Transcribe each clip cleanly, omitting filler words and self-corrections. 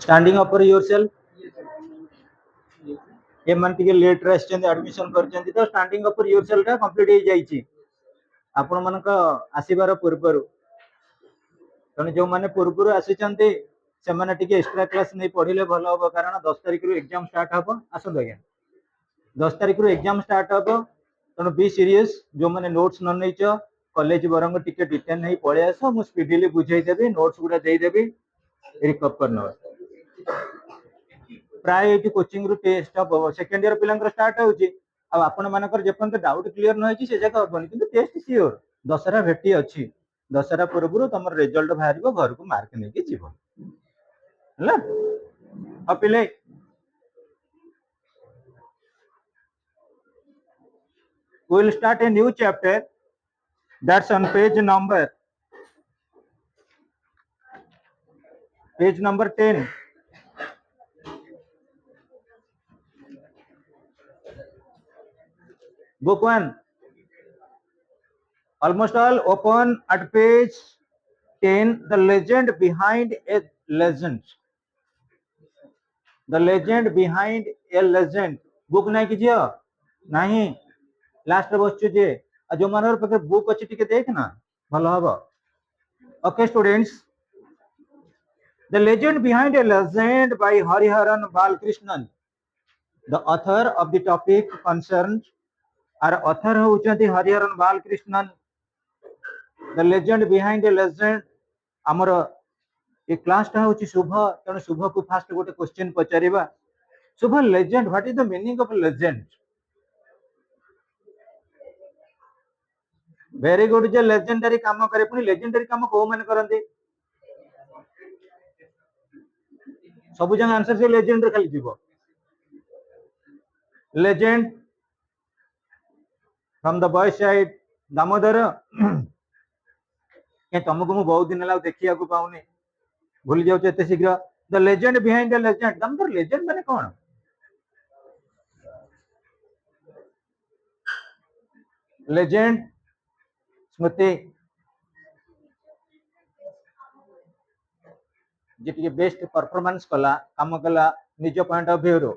Standing up for yourself ये मान टिके लेट रे आछन एडमिशन करछन तो स्टैंडिंग अप फॉर योरसेल्फ टा कंप्लीट हो जाईची आपण मानक आसीबार पूर्वरु तने जो माने पूर्वरु आसीचंती से माने टिके एक्स्ट्रा क्लास नहीं पढ़िले भल हो कारण 10 तारिख रु एग्जाम स्टार्ट हबो आसो आज्ञा 10 तारिख रु एग्जाम स्टार्ट हबो तने बी सीरियस जो माने नोट्स न नैचो कॉलेज बरंग टिके डिटेन नहीं पळे आसो मु स्पीडली बुझाई देबी नोट्स गुडा देई देबी रिकप करनो प्राय एटी कोचिंग रु टेस्ट हबो सेकंड ईयर पिलांकर स्टार्ट होउची अब आपण मानकर जेपन डाउट क्लियर न होईची से जगह हबनी किंतु टेस्ट सियोर दशरा भेटी अछि दशरा पूर्व तुम रिजल्ट बाहर घर को मार्क नहीं कि जीव है अपिले we will start a new chapter that's on page number 10 book 1 almost all open at page 10 the legend behind a legend the legend behind a legend book नहीं कीजिए नहीं लास्ट बसछु जे जो मानर पाखे बुक अछि टिके देख ना भलो हबो okay students the legend behind a legend by Hariharan Balakrishnan the author of the topic concerned are author होउचंती Hariharan Balakrishnan the legend behind a legend हमर ए क्लास टा होची शुभ तने शुभ को फास्ट गोटे क्वेश्चन पचारिबा Shubh legend what is the meaning of legend very good जे लेजेंडरी काम करे पुनी लेजेंडरी काम को माने करंती सब जंग आंसर से लेजेंड खाली जीवो legend from the boy side Damodar के तुमको मु बहुत दिन ला देखिया को पाउनी भूल जाउ एते शीघ्र the legend behind the legend Damodar legend माने कोन लेजेंड स्मृति जी बेस्ट परफॉर्मेंस कला काम कला निज पॉइंट ऑफ व्यू रो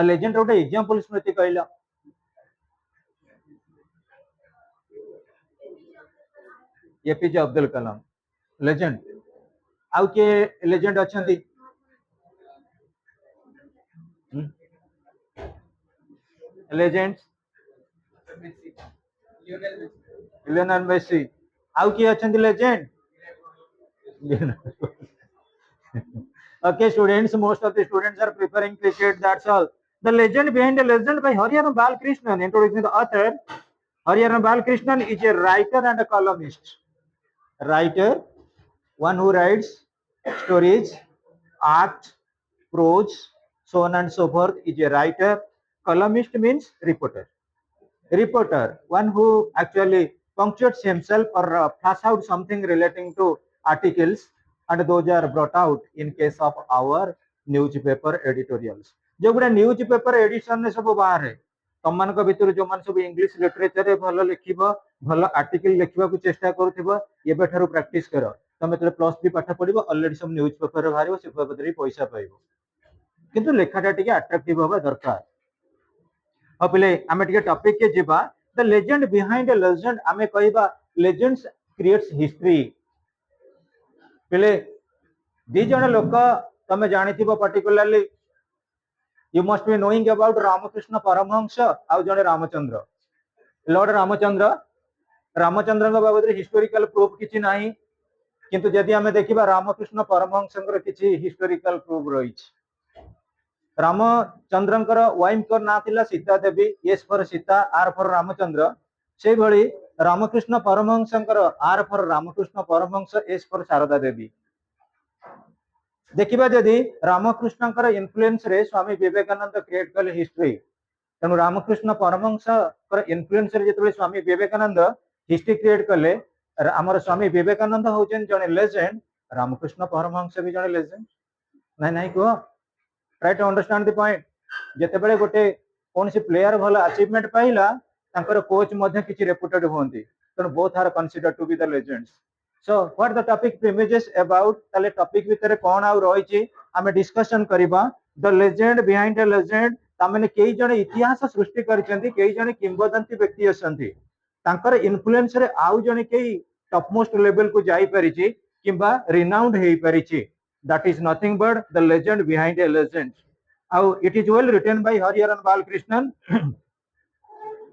लेजेंड गोटे एग्जांपल स्मृति कहला एपीजे अब्दुल कलाम लेजेंड आउ के लेजेंड अछंती लेजेंड्स लियोनेल मेसी आउ के अछंती legend okay students most of the students are preparing cricket that's all the legend behind the legend by Hariharan Balkrishnan introducing the author Hariharan Balkrishnan is a writer and a columnist writer one who writes stories art prose so on and so forth is a writer columnist means reporter one who actually punctuates himself or flash out something relating to articles and those are brought out in case of our newspaper editorials जो गुडा newspaper addition ने सब बाहर है तुम मान भितर जो मान सब इंग्लिश लिटरेचर भल लिखिबो भल आर्टिकल लिखिबा को चेष्टा करथिबो एबे थारु प्रैक्टिस करो तुम एतले +3 पाठ पढिबो ऑलरेडी सब न्यूज़पेपर रे बाहरिबो से पेपर पैसा पाइबो किंतु लेखाटा टिके अट्रैक्टिव होबा दरकार अब पहले आमे टिके टॉपिक के जेबा the legend behind a legend आमे कहबा लेजेंड्स क्रिएट्स हिस्ट्री पहले दी जण लोक तमे जानिथिबो particularly you must be knowing about Ramakrishna Paramahansa आउ जणे रामचंद्र लॉर्ड रामचंद्र रामचंद्र बाबद हिस्टोरिकल प्रूफ किछि नाही किंतु यदि आमे देखिबा रामकृष्ण परमहंसंकर किछि हिस्टोरिकल प्रूफ रही रामचंद्रंकर वाइफ ना थिला Sita Devi S for Sita R for Ramchandra से भली रामकृष्ण परमहंसंकर R for Ramakrishna Paramahansa S for Sarada Devi देखिबा यदि रामकृष्णंकर इन्फ्लुएंस रे स्वामी विवेकानंद क्रिएट कले हिस्ट्री तेणु रामकृष्ण परमहंसकर इन्फ्लुएंस रे जेतबे स्वामी विवेकानंद हिस्ट्री क्रिएट कले हमर स्वामी विवेकानंद होचन जने लेजेंड रामकृष्ण परमहंस भी जने लेजेंड नहीं नहीं को try to understand the point जेतेबेले गोटे कोन से प्लेयर भल अचीवमेंट पाइला तांकर कोच मध्ये किछि reputed होंती So both are considered to be the legends. So what the topic premises about? ताले topic भितर कौन आउ रही आमे discussion करिबा the legend behind a legend तामने कई जने इतिहास सृष्टि करिसेंती कई जने किंवदंती व्यक्ति असंती तांकर इन्फ्लुएंस रे आउ जने कई टॉप मोस्ट लेवल को जाई परिछि किबा रिनाउंड हेई परिछि that is nothing but the legend behind a legend. It is well written by Hariharan Balakrishnan.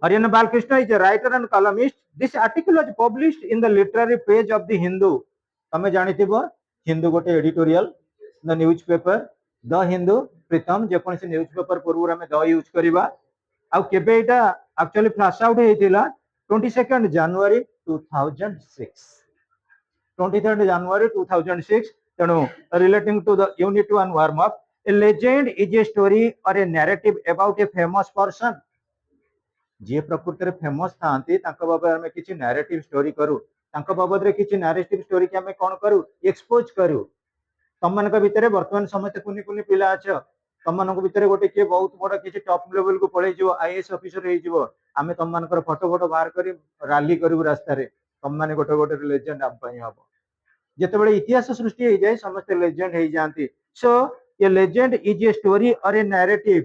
Hariharan Balakrishnan is a writer and columnist. This article was published in the literary page of the Hindu. तमे जानिथिबो हिंदू गोटे editorial the newspaper the Hindu प्रथम जे कोनसी newspaper पूर्व हमें the use करबा आ केबे एटा actually flash out हेतिला 22 जनवरी 2006 23 January 2006 तेणु relating to the unit 1 warm up. A legend is a story or a narrative about a famous person. जे प्रकृति रे फेमस थांती तांका बाबा हमें किछि नैरेटिव स्टोरी करू तांका बाबा रे किछि नैरेटिव स्टोरी के हमें कोन करू एक्सपोज करू तम मानक भितरे वर्तमान समस्त कुनी कुनी पिला अछ तम मानक भितरे गोटे के बहुत बड़ा किछि टॉप लेवल को पळै जिवो आईएएस ऑफिसर हे जिवो हमें तम मानकर फोटो फोटो बाहर करी रैली करू रास्ता रे तम माने गोटे गोटे लेजेंड आप पई हबो जेतेबेले इतिहास सृष्टि हो जाए समस्त लेजेंड हो जाती. सो ये legend is a story or a narrative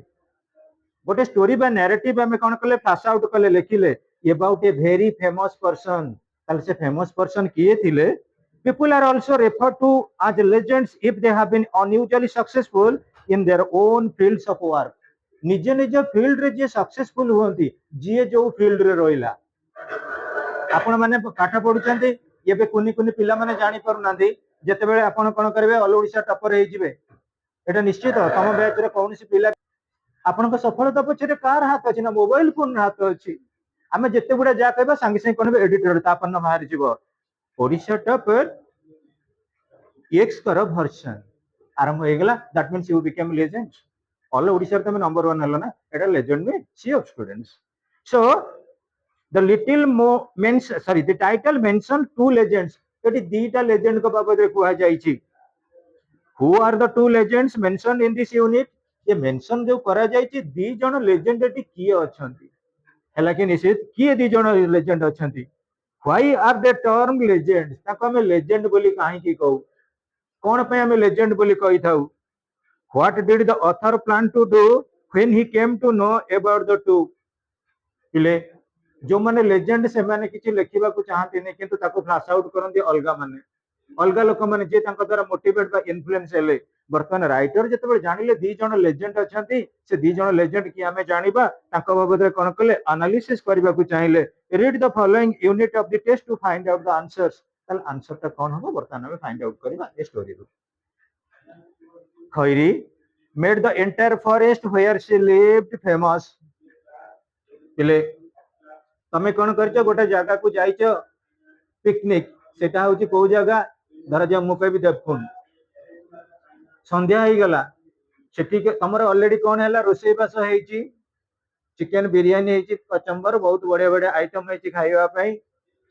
गोटे स्टोरी बा नैरेटिव हमें कौन कले पास आउट कले लिखिले about a very famous person ताले से फेमस पर्सन किए थिले. People are also referred to as legends if they have been unusually successful in their own fields of work. निजे निजे फील्ड रे जे सक्सेसफुल होंती जे जो फील्ड रे रोइला आपण माने पाठ पढुचंती एबे कुनी कुनी पिला माने जानि पारु नांदी जेतेबेले आपण कोन करबे ऑल ओडिसा टॉपर हे जिवे एटा निश्चित तम बैच रे कोनसी पिला आपण को सफलता पछरे कार हाथ अछि ना मोबाइल फोन हाथ अछि हमें जेते गुडा जा कहबा संगे संगे कोनबे एडिटर तापन बाहर जिवो ओडिसा टॉपर एक्स कर वर्जन आरंभ हो गेला that means you become legend all Odisha रे तमे नंबर 1 हलो ना एटा लेजेंड में sea of students. So the title mention two legends एटी दीटा लेजेंड को बाबत रे कुआ जाईची. who are the two legends mentioned in this unit ये मेंशन जो करा जाईची दी जण लेजेंड एटी किए अछंती हला कि निश्चित किए दी जण legend अछंती. why are they termed legends ताको हमें लेजेंड बोली काहे की कहू कोन पे हमें लेजेंड बोली कहि थाउ. what did the author plan to do when he came to know about the two इले जो माने लेजेंड से माने किछि लेखिबा को चाहते नै किंतु ताको फ्लैश आउट करंती अलगा माने अलगा लोक माने जे तांका द्वारा मोटिवेट बा इन्फ्लुएंस हेले वर्तमान राइटर जेतेबे जानिले दी जण लेजेंड अछंती से दी जण लेजेंड की हमें जानिबा तांका बाबत रे कोन कले एनालिसिस करबा को चाहिए. Read the following unit of the test to find out the answers तल आंसर ता कोन हो वर्तमान में फाइंड आउट करबा ए स्टोरी रो. Khairi made the entire forest where she lived famous इले तमे कोन करछ गोटे जगह को जाइछ पिकनिक सेटा होची को जगह धर जे मु कहबी देवकुंड संध्या हो गला सेठी तमर ऑलरेडी कोन हैला रोसई बास हेची चिकन बिरयानी हेची कचंबर बहुत बड़े बड़े आइटम हेची खाइबा पई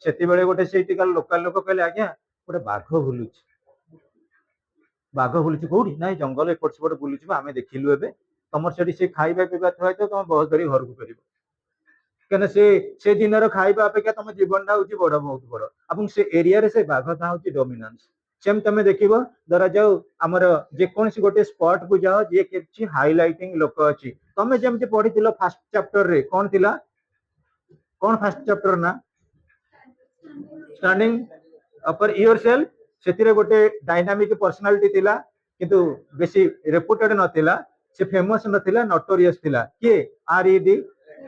सेति बेले गोटे सेठी का लोकल लोक कहले आज्ञा गोटे बाघ बुलुची कोडी नाही जंगल एपट सेपट बुलुची आमे देखिलु एबे तमर सेठी से खाइबा पिबा थय तो तम बहुत धरी घर को करिवो कने से दिन रो खाइबा अपेक्षा तम जीवनटा होची बड़ बहुत बड़ अपन से एरिया रे से बाघता होची डोमिनेंस सेम तमे देखिबो दरा जाऊ हमर जे कोनसी गोटे स्पॉट को जाओ जे किछि हाइलाइटिंग लोक अछि तमे जेमति पढितिलो फर्स्ट चैप्टर रे कोन थिला कोन फर्स्ट चैप्टर ना स्टैंडिंग अपर योरसेल्फ सेतिरे गोटे डायनामिक पर्सनालिटी थिला किंतु बेसी रेपुटेड नथिला से फेमस नथिला नोटोरियस थिला के आरईडी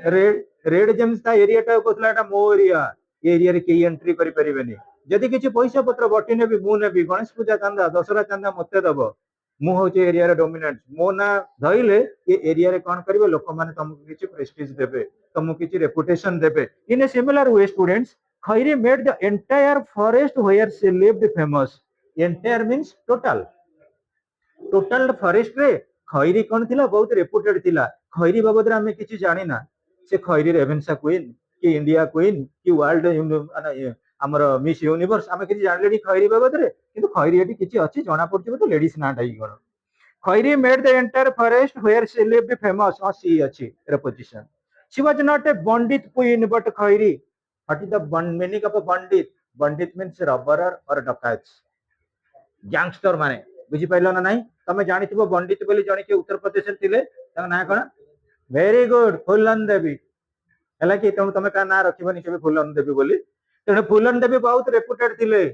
रेड जेम्स ता एरिया टा कोतला एटा मो एरिया रे के एंट्री करि परिबेनी जदि किछि पैसा पत्र बटी ने भी मु ने भी गणेश पूजा चंदा दशहरा चंदा मते दबो मु होचे एरिया रे डोमिनेंट मो ना धइले ये एरिया रे कोन करबे लोक माने तुमको किछि प्रेस्टीज देबे तुमको किछि रेपुटेशन देबे. In a similar way students Khairi made the entire forest where she lived famous. Entire means total forest रे खैरी कोन थिला बहुत रेपुटेड थिला. खैरी बाबद रे हमें किछि जानि ना से खैरी रेवेन्सा क्वीन कि इंडिया क्वीन कि वर्ल्ड हमर मिस यूनिवर्स हमें किछि जानलेनी खैरी बाबद रे किंतु खैरी एटी किछि अछि जणा पड़छि तो लेडीज ना ढाई गण. Khairi made the entire forest where she lived famous सी अछि reposition. She was not a bandit queen but Khairi What is the meaning of a bandit? Bandit means robber or dacoit. Gangster माने बुझी पाइलो ना नहीं तमे जानिथिबो पंडित बोली जणे के उत्तर प्रदेश रे थिले तार ना कोन वेरी गुड फुलन देवी हला कि तमे का ना रखिबनी केबे फुलन देवी बोली तेणु फुलन देवी बहुत रेपुटेड थिले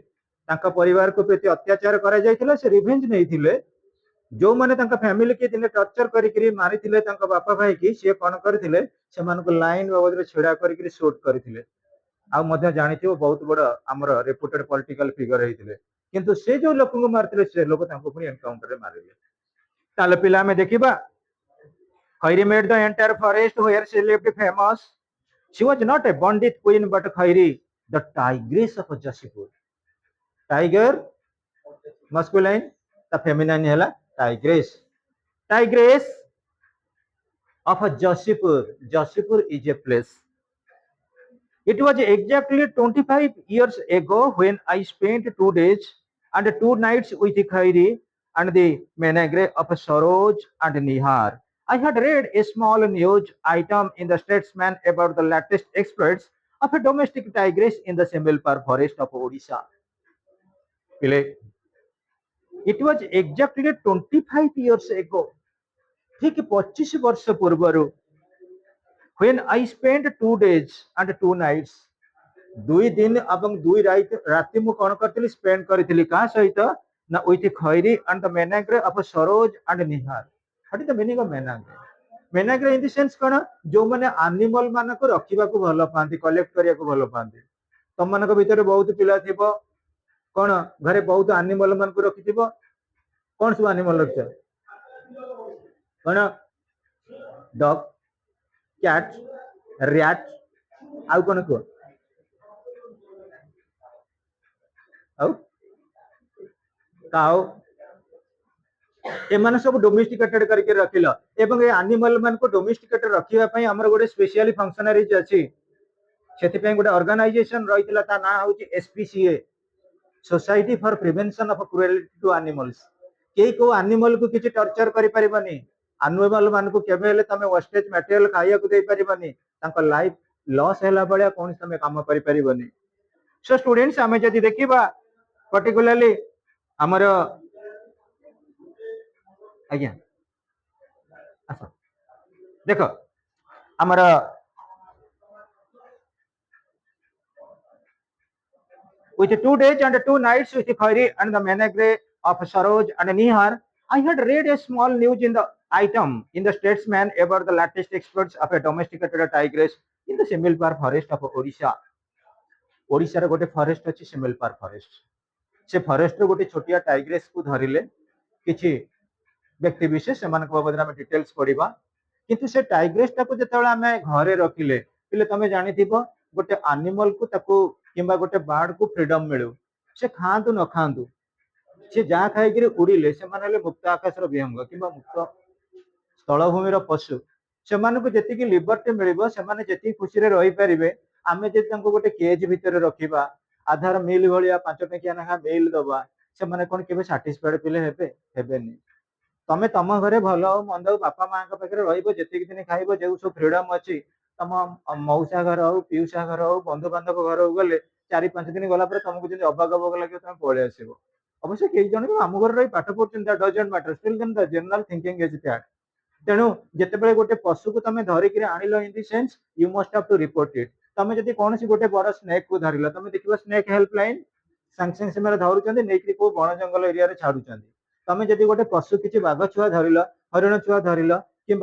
तांका परिवार को प्रति अत्याचार करा जायतिला से रिवेंज नै थिले जो माने तांका फैमिली के दिने टॉर्चर करी करी मारी थिले तांका बापा भाई की से कोन करथिले से मान को लाइन बाबद रे छेड़ा करी करी शूट करथिले आ मध्य जानिथिबो बहुत बड़ हमर रेपुटेड पॉलिटिकल फिगर हेतिले किंतु से जो लोक को मारथिले से लोक तांको पुनी एनकाउंटर रे मारिले ताले पिला में देखिबा Khairi made the entire forest where she lived famous she was not a bandit queen but Khairi the tigress of Jashipur tiger masculine ता फेमिनाइन हैला tigress tigress of Jashipur Jashipur is a place. It was exactly 25 years ago when I spent 2 days and 2 nights with Khairi and the menagre of Saroj and Nihar. I had read a small news item in the Statesman about the latest exploits of a domestic tigress in the Semilpar forest of Odisha. It was exactly 25 years ago. ठीक 25 वर्ष पूर्व when I spent 2 days and 2 nights 2 दिन एवं 2 राति मु कौन करथिली spend करथिली का सहित ना with Khairi and the menagerie of Saroj and Nihar. What is the meaning of menagerie? Menagerie in the sense कोन जो माने एनिमल मान को रखिबा को भलो पांती कलेक्ट करिया को भलो पांती तम मान को भीतर बहुत पिला थिबो कोन घरे बहुत एनिमल मान को रखिथिबो कोन सब एनिमल रखछ कोन डॉग कैट रैट आउ कोन को आउ काउ एमाने सब डोमेस्टिकेटेड करके रखिला एवं ए एनिमल मान को डोमेस्टिकेटेड रखिबा पई हमर गोटे स्पेशली फंक्शनरीज अछि सेति पई गोटे ऑर्गेनाइजेशन रहितला ता ना होची SPCA society for prevention of cruelty to animals केई को एनिमल को किछि टॉर्चर करि परिबनी एनिमल मान को केबे हेले तमे वेस्टेज मटेरियल खाइया को दे परिबनी तांको लाइफ लॉस हैला बळिया कोन तमे काम करि परिबनी. सो स्टूडेंट्स हमें जदि देखिबा पर्टिकुलरली हमर आज्ञा अच्छा देखो हमर with 2 days and 2 nights with Khairi and the menagre of Saroj and Nihar, I had read a small news in the item in the Statesman about the latest exploits of a domesticated tigress in the Similpar forest of Odisha. Odisha रे गोटे forest अछि सिमिलपार forest से forest रे गोटे छोटिया tigress को धरिले किछि व्यक्ति विशेष समान को बाबद में डिटेल्स पढिबा किंतु से टाइग्रेस ता को जतबेला हमें घरे रखिले पिले तमे जानिथिबो गोटे एनिमल को ताको किंबा गोटे बर्ड को फ्रीडम मिलु से खांतु न खांतु से जा खाइ कि उड़िले से माने मुक्त आकाश रो विहंग किंबा मुक्त स्थल भूमि रो पशु से मान को जति की लिबर्टी मिलिबो से माने जति खुशी रे रहि परिबे आमे जे तांको गोटे केज भितर रखिबा आधार मिल भलिया 5 टकिया ना मिल दबा से माने कोन केबे सैटिस्फाइड पिले हेबेनी तमे तम घरे भलो मंद बापा मां का पाखरे रहिबो जति दिन खाइबो जे सब फ्रीडम अछि तम मौसा घर हो पिउसा घर हो बंधु बांधव घर हो गले 4-5 दिन गला पर तुमको जदि अबाग अबाग लागे तुम पळे आसीबो अवश्य कई जन आम घर रही पाठ पढ़ुन that doesn't matter still then the general thinking is that तेणु जिते गोटे पशु को तुम धरिक आनिल in the sense you must have to report it तुम जब कौन गोटे बड़ स्नेक को धरिल तुम देखिए स्नेक हेल्पलाइन सांगे सांगे से धरुंच नहीं को बण जंगल एरिया छाड़ुं तुम जब गोटे पशु किसी बाघ छुआ धरिल हरिण छुआ धरिल कि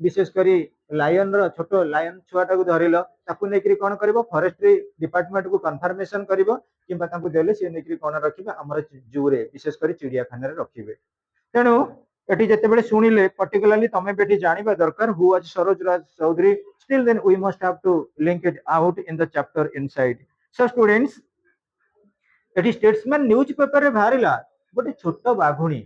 विशेषकर लायन छोट लायन छुआटा को धरिल ताकू नहीं कौन कर फॉरेस्ट्री डिपार्टमेंट को कन्फर्मेशन कर देले सी नहीं कौन रखिए आम जू रे विशेषकर चिड़ियाखाना रखिए तेणु एटी जिते शुणिले पर्टिकुलरली तुम भी जानवा दरकार who was Saroj Raj Chaudhary still then we must have to link it out in the chapter inside. So students एटी स्टेट्समैन न्यूज पेपर रे बाहरिला गोटे छोट बाघुणी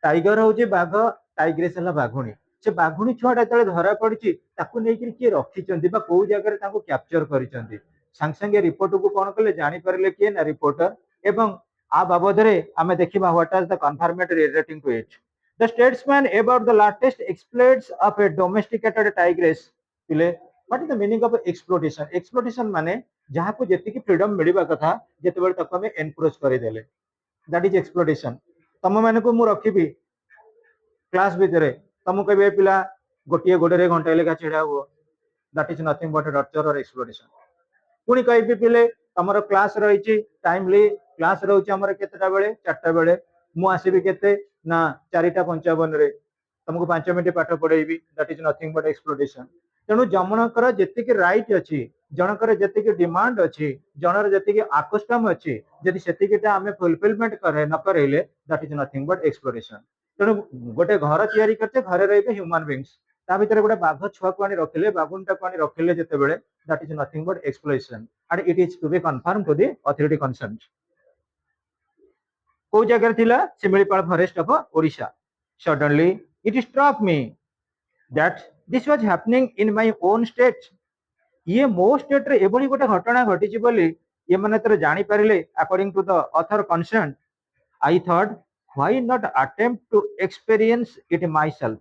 टाइगर हूँ बाघ टाइग्रेस है बाघुणी से बाघुणी छुआटा जो धरा पड़ी ताकू नहीं किए रखी कौ जगह क्याप्चर कर सांगे रिपोर्ट को कौन कले जानीपारे किए ना रिपोर्टर एवं आ बाबद आम देखा what are the confirmatory relating to it. The statesman about the latest exploits of a domesticated tigress पिले what is the meaning of exploitation exploitation माने जहाँ को जेतिकी फ्रीडम मिलवा कथा जेतेबेले ताको हमें एनक्रोच कर देले दैट इज एक्सप्लोटेशन तम माने को मु रखिबी क्लास भितर तुम कहे पिला गोटे गोड़े घंटे लेखा छिड़ा हुआ that is nothing but torture और एक्सप्लोटेशन पुणी कहि पिले तुम क्लास रही टाइमली क्लास रोचे आमर केतेटा बेले 4टा बेले मु आसीबी केते ना 4:55 रे तुमको 5 मिनिट पाठ पढ़ेबी that is nothing but exploitation तेणु जनकर जेतिकी राइट अच्छी जनकर जेतिकी डिमांड अच्छी जनर जेतिकी आकस्टम अच्छी जदि सेतिकीटा आमे फुलफिलमेंट करे न करेले that is nothing but exploitation तेणु गोटे घर तैयारी करते घरे रहिबे ह्यूमन बीइंग्स ता भितर गोटे बाघ छुआ को आनी रखिले बाघुनटा को आनी रखिले जेतेबेले that is nothing but exploitation and it is to be confirm to the authority concern को जगह थिला Similipal forest of Odisha suddenly it struck me that this was happening in my own state ये मो स्टेट रे एबोली गोटे घटना घटिची बोली ये माने तर जानि पारिले according to the author concern I thought why not attempt to experience it myself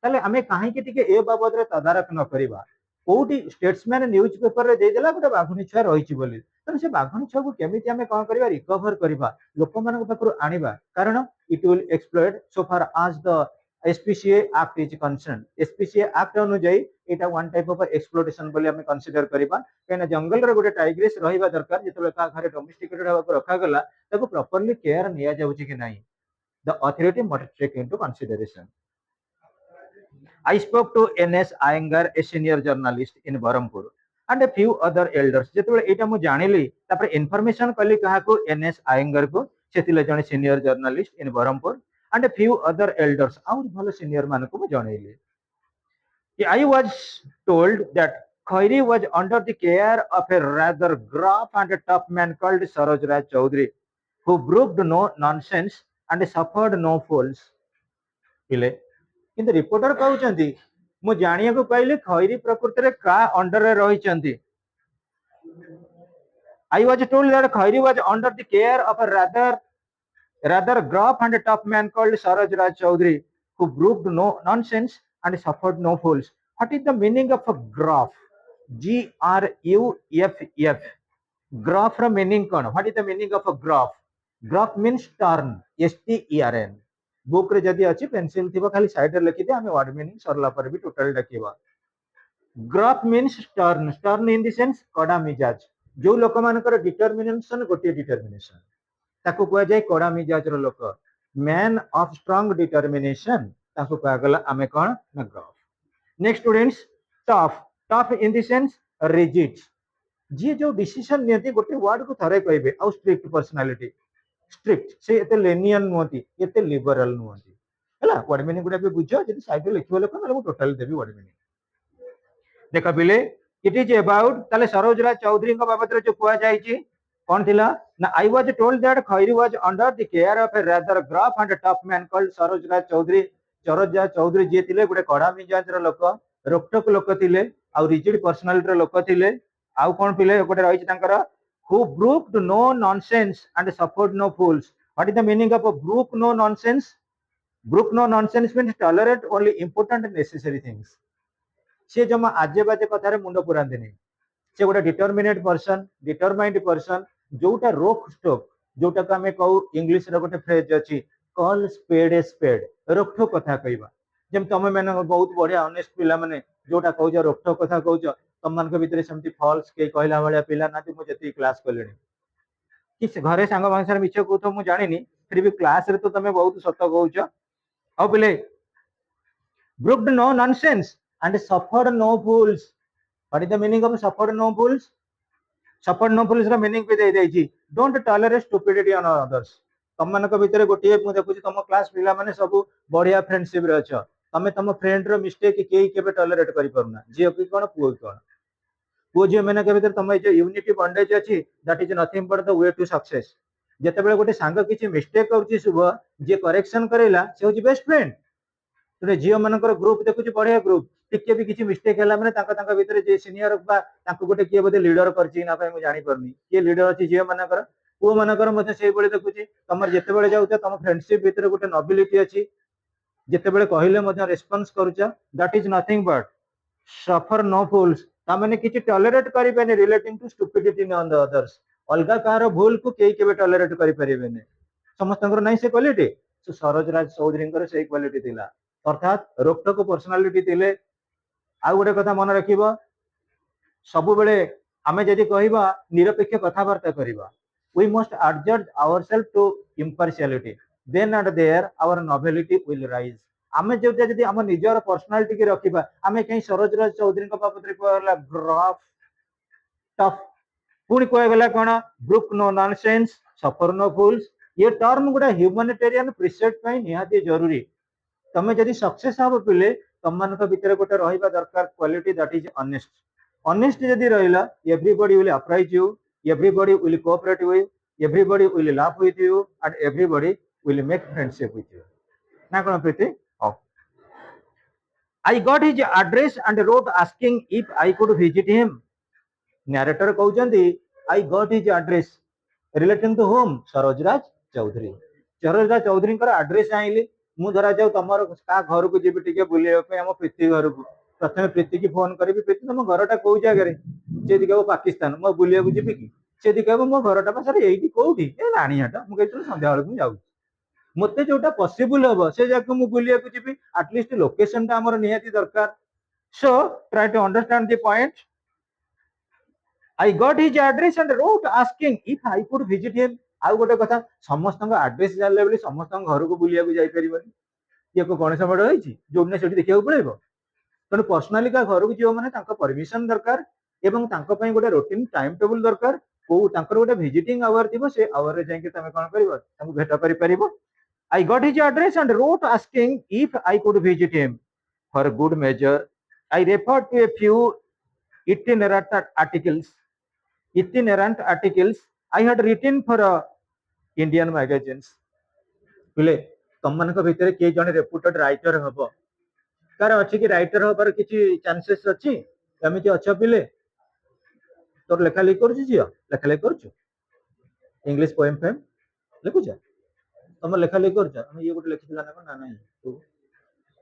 ताले हमें काहे कि टिके ए बाबद रे तदारक न करिबा कोठी स्टेट्समैन न्यूज पेपर रे दे देला गोटे बाघुनी छुआ रहिची बोली तर से बाघुनी छुआ को केमिति हमें कोन करिबा रिकवर करिबा लोक मानक पाखरु आनिबा कारण it will exploit so far as the SPCA Act is concerned. SPCA Act अनुଯାयी एटा वन टाइप ऑफ एक्सप्लोटेशन बोली हमें कंसीडर करिबा केना जंगल रे गोटे टाइग्रेस रहिबा दरकार जेतबे का घरे डोमेस्टिकेटेड हवा को रखा गला ताको प्रॉपर्ली केयर निया जाउची कि नाही the authority must take into consideration I spoke to NS Iyengar a senior journalist in Berhampur and a few other elders जेतबे एटा मु जानिली तापर इन्फॉर्मेशन कली कहा को NS Iyengar को सेतिले जने senior journalist in Berhampur and a few other elders और भलो सीनियर मान को जणैली कि I was told that Khairi was under the care of a rather gruff and a tough man called Saroj Raj Chaudhary who brooked no nonsense and suffered no fools पिले किंतु reporter कहउचंती मु जानिया को पाइले खैरी प्रकृति रे का अंडर रे रहिचंती I was told that Khairi was under the care of a rather gruff and tough man called Saroj Raj Chaudhary, who brooked no nonsense and suffered no fools. What is the meaning of a gruff? Gruff. Gruff from meaning kon. What is the meaning of a gruff? Gruff means stern. STERN. Book रे जदी अछि pencil थिबा खाली side रे लिखि दे हमें word meaning सरला पर भी टोटल डकिबा gruff means stern stern in the sense कड़ा मिजाज जो लोक मानकर डिटरमिनेशन गोटे डिटरमिनेशन ताको कुआ जाय कड़ा मिजाज रो लोक मैन ऑफ स्ट्रांग डिटरमिनेशन ताको कुआ गला हमें कोन ना gruff next students tough tough in the sense rigid जी जो डिसीजन नेती गोटे वर्ड को थरे कहबे आ स्ट्रिक्ट पर्सनालिटी स्ट्रिक्ट से एते लेनियन नोती एते लिबरल नोती हला वर्ड मीनिंग गुडा भी बुझो जदी साइड रे लिखिबो लोक मतलब टोटल देबी वर्ड मीनिंग देखा बिले इट इज अबाउट ताले सरोज राज चौधरी को बाबत रे जो कुआ जाई छी कौन थिला ना I was told that Khairi was under the care of a rather gruff and tough man called Saroj Raj Chaudhary Saroj Raj Chaudhary जे थिले गुडे कड़ा मिजाज रो लोक रोकटोक लोक थिले आ रिजिड पर्सनालिटी रो लोक थिले आ कोन पिले गोटे रही तांकर who brooked no nonsense and suffered no fools. What is the meaning of a brook no nonsense? Brook no nonsense means tolerate only important and necessary things. से जमा आजे बाजे कथारे मुंड पुरांती नहीं से गोटे डिटरमिनेट पर्सन डिटरमाइंड पर्सन जोटा रोक स्टोक जोटा को आमे कहू इंग्लिश रे गोटे फ्रेज अछि कॉल स्पेड ए स्पेड रोकठोक कथा कहबा जेम तमे माने बहुत बढ़िया ऑनेस्ट पिला माने जोटा कहू जा रोकठोक कथा कहू छ तम मान के भीतर सेमती फॉल्स के कहला वाला पिला नाती मु जति क्लास करलेनी कि घरे सांग मानसर मिछ को तो मु जानिनी फिर भी क्लास रे तो तमे बहुत सत कहू छ औ पिले brooked no nonsense and suffered no fools. What is the meaning of suffered no fools? Suffered no fools रा meaning पे दे देछि don't tolerate stupidity on others. तम मान के भीतर गोटे मु देखुछि तम क्लास पिला माने सब बढ़िया फ्रेंडशिप रे अछ तमे तम फ्रेंड रो मिस्टेक केई केबे टॉलरेट करि परना जे की कोन पुओ कोन पुओ जे माने के भीतर तम जे यूनिटी बॉन्डेज अछि that is nothing but the way to success जेते बेले गोटे सांग किछि मिस्टेक करछि शुभ जे करेक्शन करेला से होछि बेस्ट फ्रेंड तने जियो मानकर ग्रुप देखुछि बढ़िया ग्रुप टिके भी किछि मिस्टेक हैला माने ताका भीतर जे सीनियर बा ताको गोटे किए बोधे लीडर करछि ना पाए मु जानि परनी के लीडर अछि जियो मानकर पुओ मानकर मते सेही बळे देखुछि तमर जेते बेले जाउछ तम फ्रेंडशिप भीतर गोटे नोबिलिटी अछि जेते बेले कहिले मते रेस्पॉन्स करूछ that is nothing but suffer no fools तामाने किछि टॉलरेट करि पेने relating to stupidity on the others अलगा कार भूल को केई केबे टॉलरेट करि परिबेने समस्तंकर नै से क्वालिटी सो सरोज राज चौधरी से क्वालिटी थिला अर्थात रोकटोक पर्सनालिटी थिले आ गोटे कथा मन रखिबो सब बेले आमे जदि कहिबा निरपेक्ष कथाबार्ता करिबा we must adjust ourselves to impartiality then and there our nobility will rise आमे जोटा जदि हम निजर पर्सनालिटी के रखिबा आमे कहीं सरोज राज चौधरी को बाबत कहला ग्राफ टफ पुणी कह गला कोन ब्रुक नो नॉनसेंस सफर नो फूल्स ये टर्म गुडा ह्यूमैनिटेरियन प्रिसेप्ट पई निहाती जरूरी तमे जदि सक्सेस हबो पिले तम मानक भितर गोटे रहिबा दरकार quality that is honest honest जदि रहिला everybody will apprise you everybody will cooperate with you everybody will laugh with you and everybody will make friendship with you na kono priti oh I got his address and wrote asking if I could visit him narrator कहउचंदी I got his address relating to whom Saroj Raj Chaudhary कर address आइली मु धरा जाऊ तमर का घर को जेबी टिके बुलिया पे हम प्रीति घर को प्रथमे प्रीति की फोन करी प्रीति तुम घरटा कौ जगह से कहब पाकिस्तान मो बुलिया को जीबी कि से कहब मो घरटा पा सर एठी कोठी ए राणीहाट मु कहि संध्या बेला जाऊ मते जोटा पॉसिबल हबो से जाके मु बुलिया को जीबी एटलीस्ट लोकेशन ता हमर निहाती दरकार so try to understand the point I got his address and wrote asking if I could visit him आ गोटे कथा समस्त आड्रेस जानले बोली समस्त घर को बुलिया को जाई परिबनी ये को गणेश मठ होईची जोने सेठी देखिया पड़ेबो तने पर्सनली का घर को जीव माने तांका परमिशन दरकार एवं तांका पई गोटे रूटीन टाइम टेबल दरकार को तांकर गोटे विजिटिंग आवर थिबो से आवर रे जाई के तमे कोन करिवो तांको भेट करि परिबो I got his address and wrote asking if I could visit him for good measure I referred to a few itinerant articles I had written for Indian magazines पिले तम मान भितर किए जने रेपुटेड राइटर हबो कार अछि कि writer हबार किछि चांसेस अछि एमिति अच्छा पिले तोर लेखा लिख करछु जियो लेखा लिख करछु इंग्लिश पोएम फेम लिखु जा तम लेखा लिख करछु हम ये गोटे लिखिला ना नहीं तू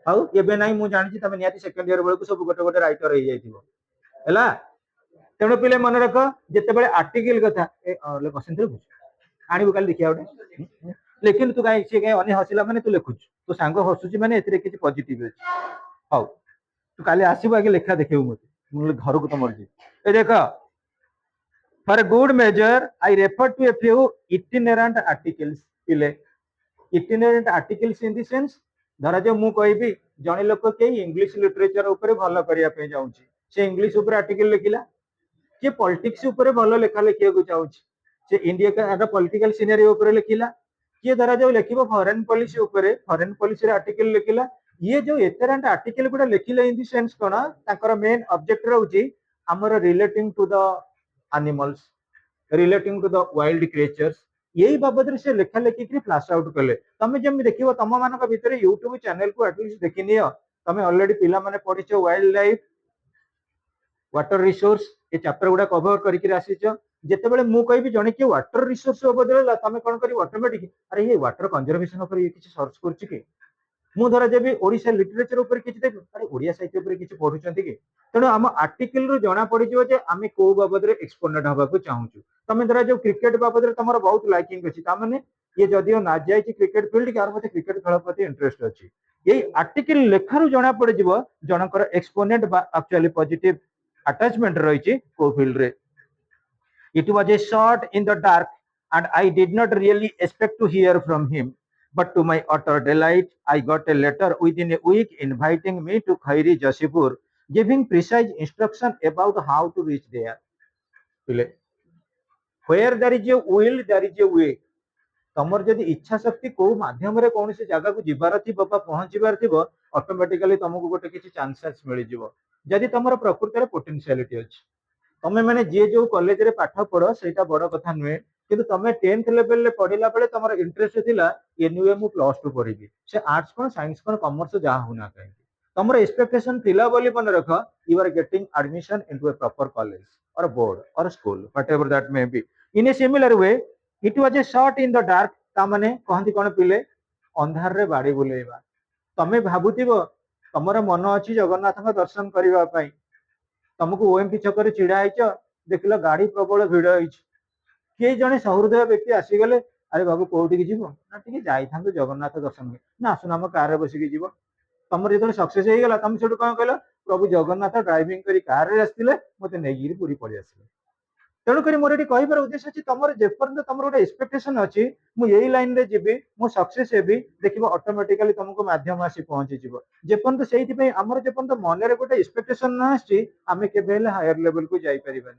हाउ एबे नाही मु जानि छी तमे नियाती सेकंड ईयर बेल को सब गोटे गोटे राइटर हे जाइथिबो हैला तेणु पिले मन रख जिते बड़े आर्टिकल कथा आणबू काली देखिया गोटे लेकिन तू कहीं सी कहीं अने हसिला माने तू लिखुच तो सांग हसुची माने एथिरे किछि पॉजिटिव अछि हाउ तू काली आसीबो आगे लेखा देखियो मते मु घर को तमर जी ए देख for good measure I refer to a few itinerant articles पिले itinerant articles in the sense धरा जो मु कहबी जने लोक के इंग्लिश लिटरेचर ऊपर भलो करिया पे जाउची से इंग्लिश ऊपर आर्टिकल लिखिला कि पॉलिटिक्स ऊपर भलो लेखा लिखिया को चाहूची से इंडिया का पॉलिटिकल सिनेरियो ऊपर लिखिला किए धरा जो लिखिबो फॉरेन पॉलिसी ऊपर फॉरेन पॉलिसी रे आर्टिकल लिखिला ये जो एतरंट आर्टिकल गुडा लिखिले इन द सेंस कोना ताकर मेन ऑब्जेक्ट रहउची हमर relating to the animals relating to the wild creatures यही बाबद से लेखा लेखि कि फ्लैश आउट कले तमे जम देखिबो तम मानक भितर YouTube चैनल को एटलीस्ट देखि नियो तमे ऑलरेडी पिला माने पढिछो वाइल्ड लाइफ वाटर रिसोर्स ये चैप्टर गुडा कवर करके आसीछ जेते बेले मु कहबी जने कि वाटर रिसोर्स बदलला तमे कोन करी ऑटोमेटिक अरे ये वाटर कंजर्वेशन ऊपर ये किछि सर्च करछि कि मु धरा जेबी ओडिसा लिटरेचर ऊपर किछि देबी अरे ओडिया साहित्य ऊपर किछि पढुचंती कि तेणु आम आर्टिकल रु जना पड़ी जो जे आमे को बाबद रे एक्सपोनेंट हबा को चाहूछु तमे धरा जो क्रिकेट बाबद रे तमरो बहुत लाइकिंग अछि ता माने ये जदियो ना जाय छि क्रिकेट फील्ड के आर मते क्रिकेट खेल प्रति इंटरेस्ट अछि यही आर्टिकल लेखारु जना पड़ी जिवो जनकर एक्सपोनेंट बा एक्चुअली पॉजिटिव अटैचमेंट रही छि को फील्ड रे it was a shot in the dark and I did not really expect to hear from him but to my utter delight I got a letter within a week inviting me to Khairi Jasipur giving precise instruction about how to reach there where there is a will there is a way तमर जदि इच्छा शक्ति को माध्यम रे कौन से जगह को जिबार थी बाबा पहुंचीबार थिबो ऑटोमेटिकली तुमको गोटे किछि चांसेस मिल जिवो जदि तमर प्रकृति रे पोटेंशियलिटी अछि तमे माने जे जो कॉलेज रे पाठ पढो सेटा बड़ कथा नुए किंतु तमे 10th लेवल रे पढिला बेले तमर इंटरेस्ट थिला एनुए मु +2 पढिबी से आर्ट्स कोन साइंस कोन कॉमर्स जा होना कहीं तमर एक्सपेक्टेशन थिला बोली मन रख you are getting admission into a proper college or board or school whatever that may be in a similar way it was a shot in the dark ता माने कहंती कोन पिले अंधार रे बाड़ी बुलेइबा तमे भाबुतिबो तमर मन अछि जगन्नाथ का दर्शन करिवा पई तुमको ओएमपी छक छिड़ा देखिल गाड़ी प्रबल भिड़ किए जड़े सहृदय व्यक्ति आसीगले अरे बाबू कौटी जीव ना टे जाता जगन्नाथ दर्शन ना आसन आम कार बसिक जीव तुम जो सक्सेस होगा तुम से कौन कह प्रभु जगन्नाथ ड्राइविंग कर कार आसते मत नहीं पूरी पलि आस तेणुक मोर ये कहार उद्देश्य अच्छी तुम जेपर्यंत तुम गोटे एक्सपेक्टेशन अच्छी मुझे लाइन रे जी मु सक्सेस हेबी देख ऑटोमेटिकली तुमको माध्यम आसी पहुंची जेपर्यंत से आमर जेपर्यंत मन में गोटे एक्सपेक्टेशन ना आम के हायर लेवल को जापर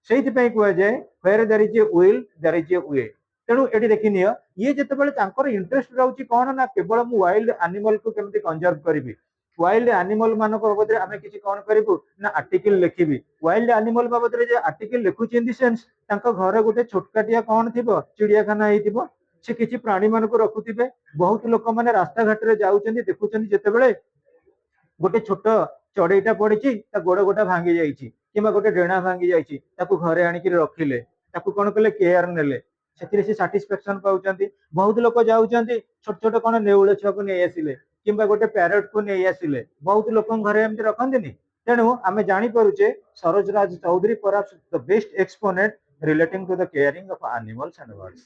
से कह जाए where there is a will there is a way तेणु ये देखनी ये जिते इंटरेस्ट रोचे कौन ना केवल मु वाइल्ड एनिमल को केमती कंजर्व करी वाइल्ड एनिमल मान बाबद आम कि कौन करूँ ना आर्टिकल लिखी wild animal बाबद article लिखुची in the sense घर गोटे छोटकाटिया कौन थी चिड़ियाखाना हो से किसी प्राणी मान रखुवे बहुत लोक मैंने रास्ता घाट में जाऊँ देखुं जिते गोटे छोट चढ़ईटा पड़ी गोड़ गोटा भांगी जाइए कि गोटे डेणा भांगी जाइए घरे आणिक रखिले कौन कले केयर नेले से साटिस्फेक्शन पाँच बहुत लोक जाऊँच छोट छोट कौन नेउल छुआ को नहीं आसिले कि गोटे पैरट को नहीं आसिले बहुत लोक घरे एमती रखती तेणु आम जापे Saroj Raj Chaudhary perhaps the best exponent relating to the caring of animals and birds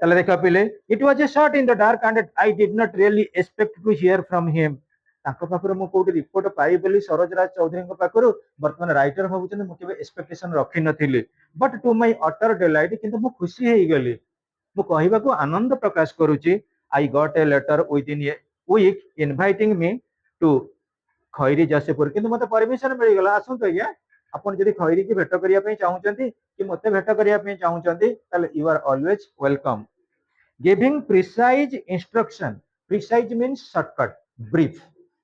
ताले देखा पिले it was a shot in the dark and I did not really expect to hear from him पाखर मुझे रिपोर्ट पाई बोली सरोज राज चौधरी पाखर बर्तमान राइटर भावुँ मुझे expectation रखी नी but to my utter delight किंतु मु खुशी हो गली मुझे आनंद प्रकाश करुच्ची I got a letter within a week inviting me to Khairi Jashipur किंतु मत परमिशन मिलगला आसतु आज्ञा आपन जदि खैरी की भेट करने चाहूँगी कि मत भेट करने चाहूँगी you are always welcome giving precise instruction precise means shortcut brief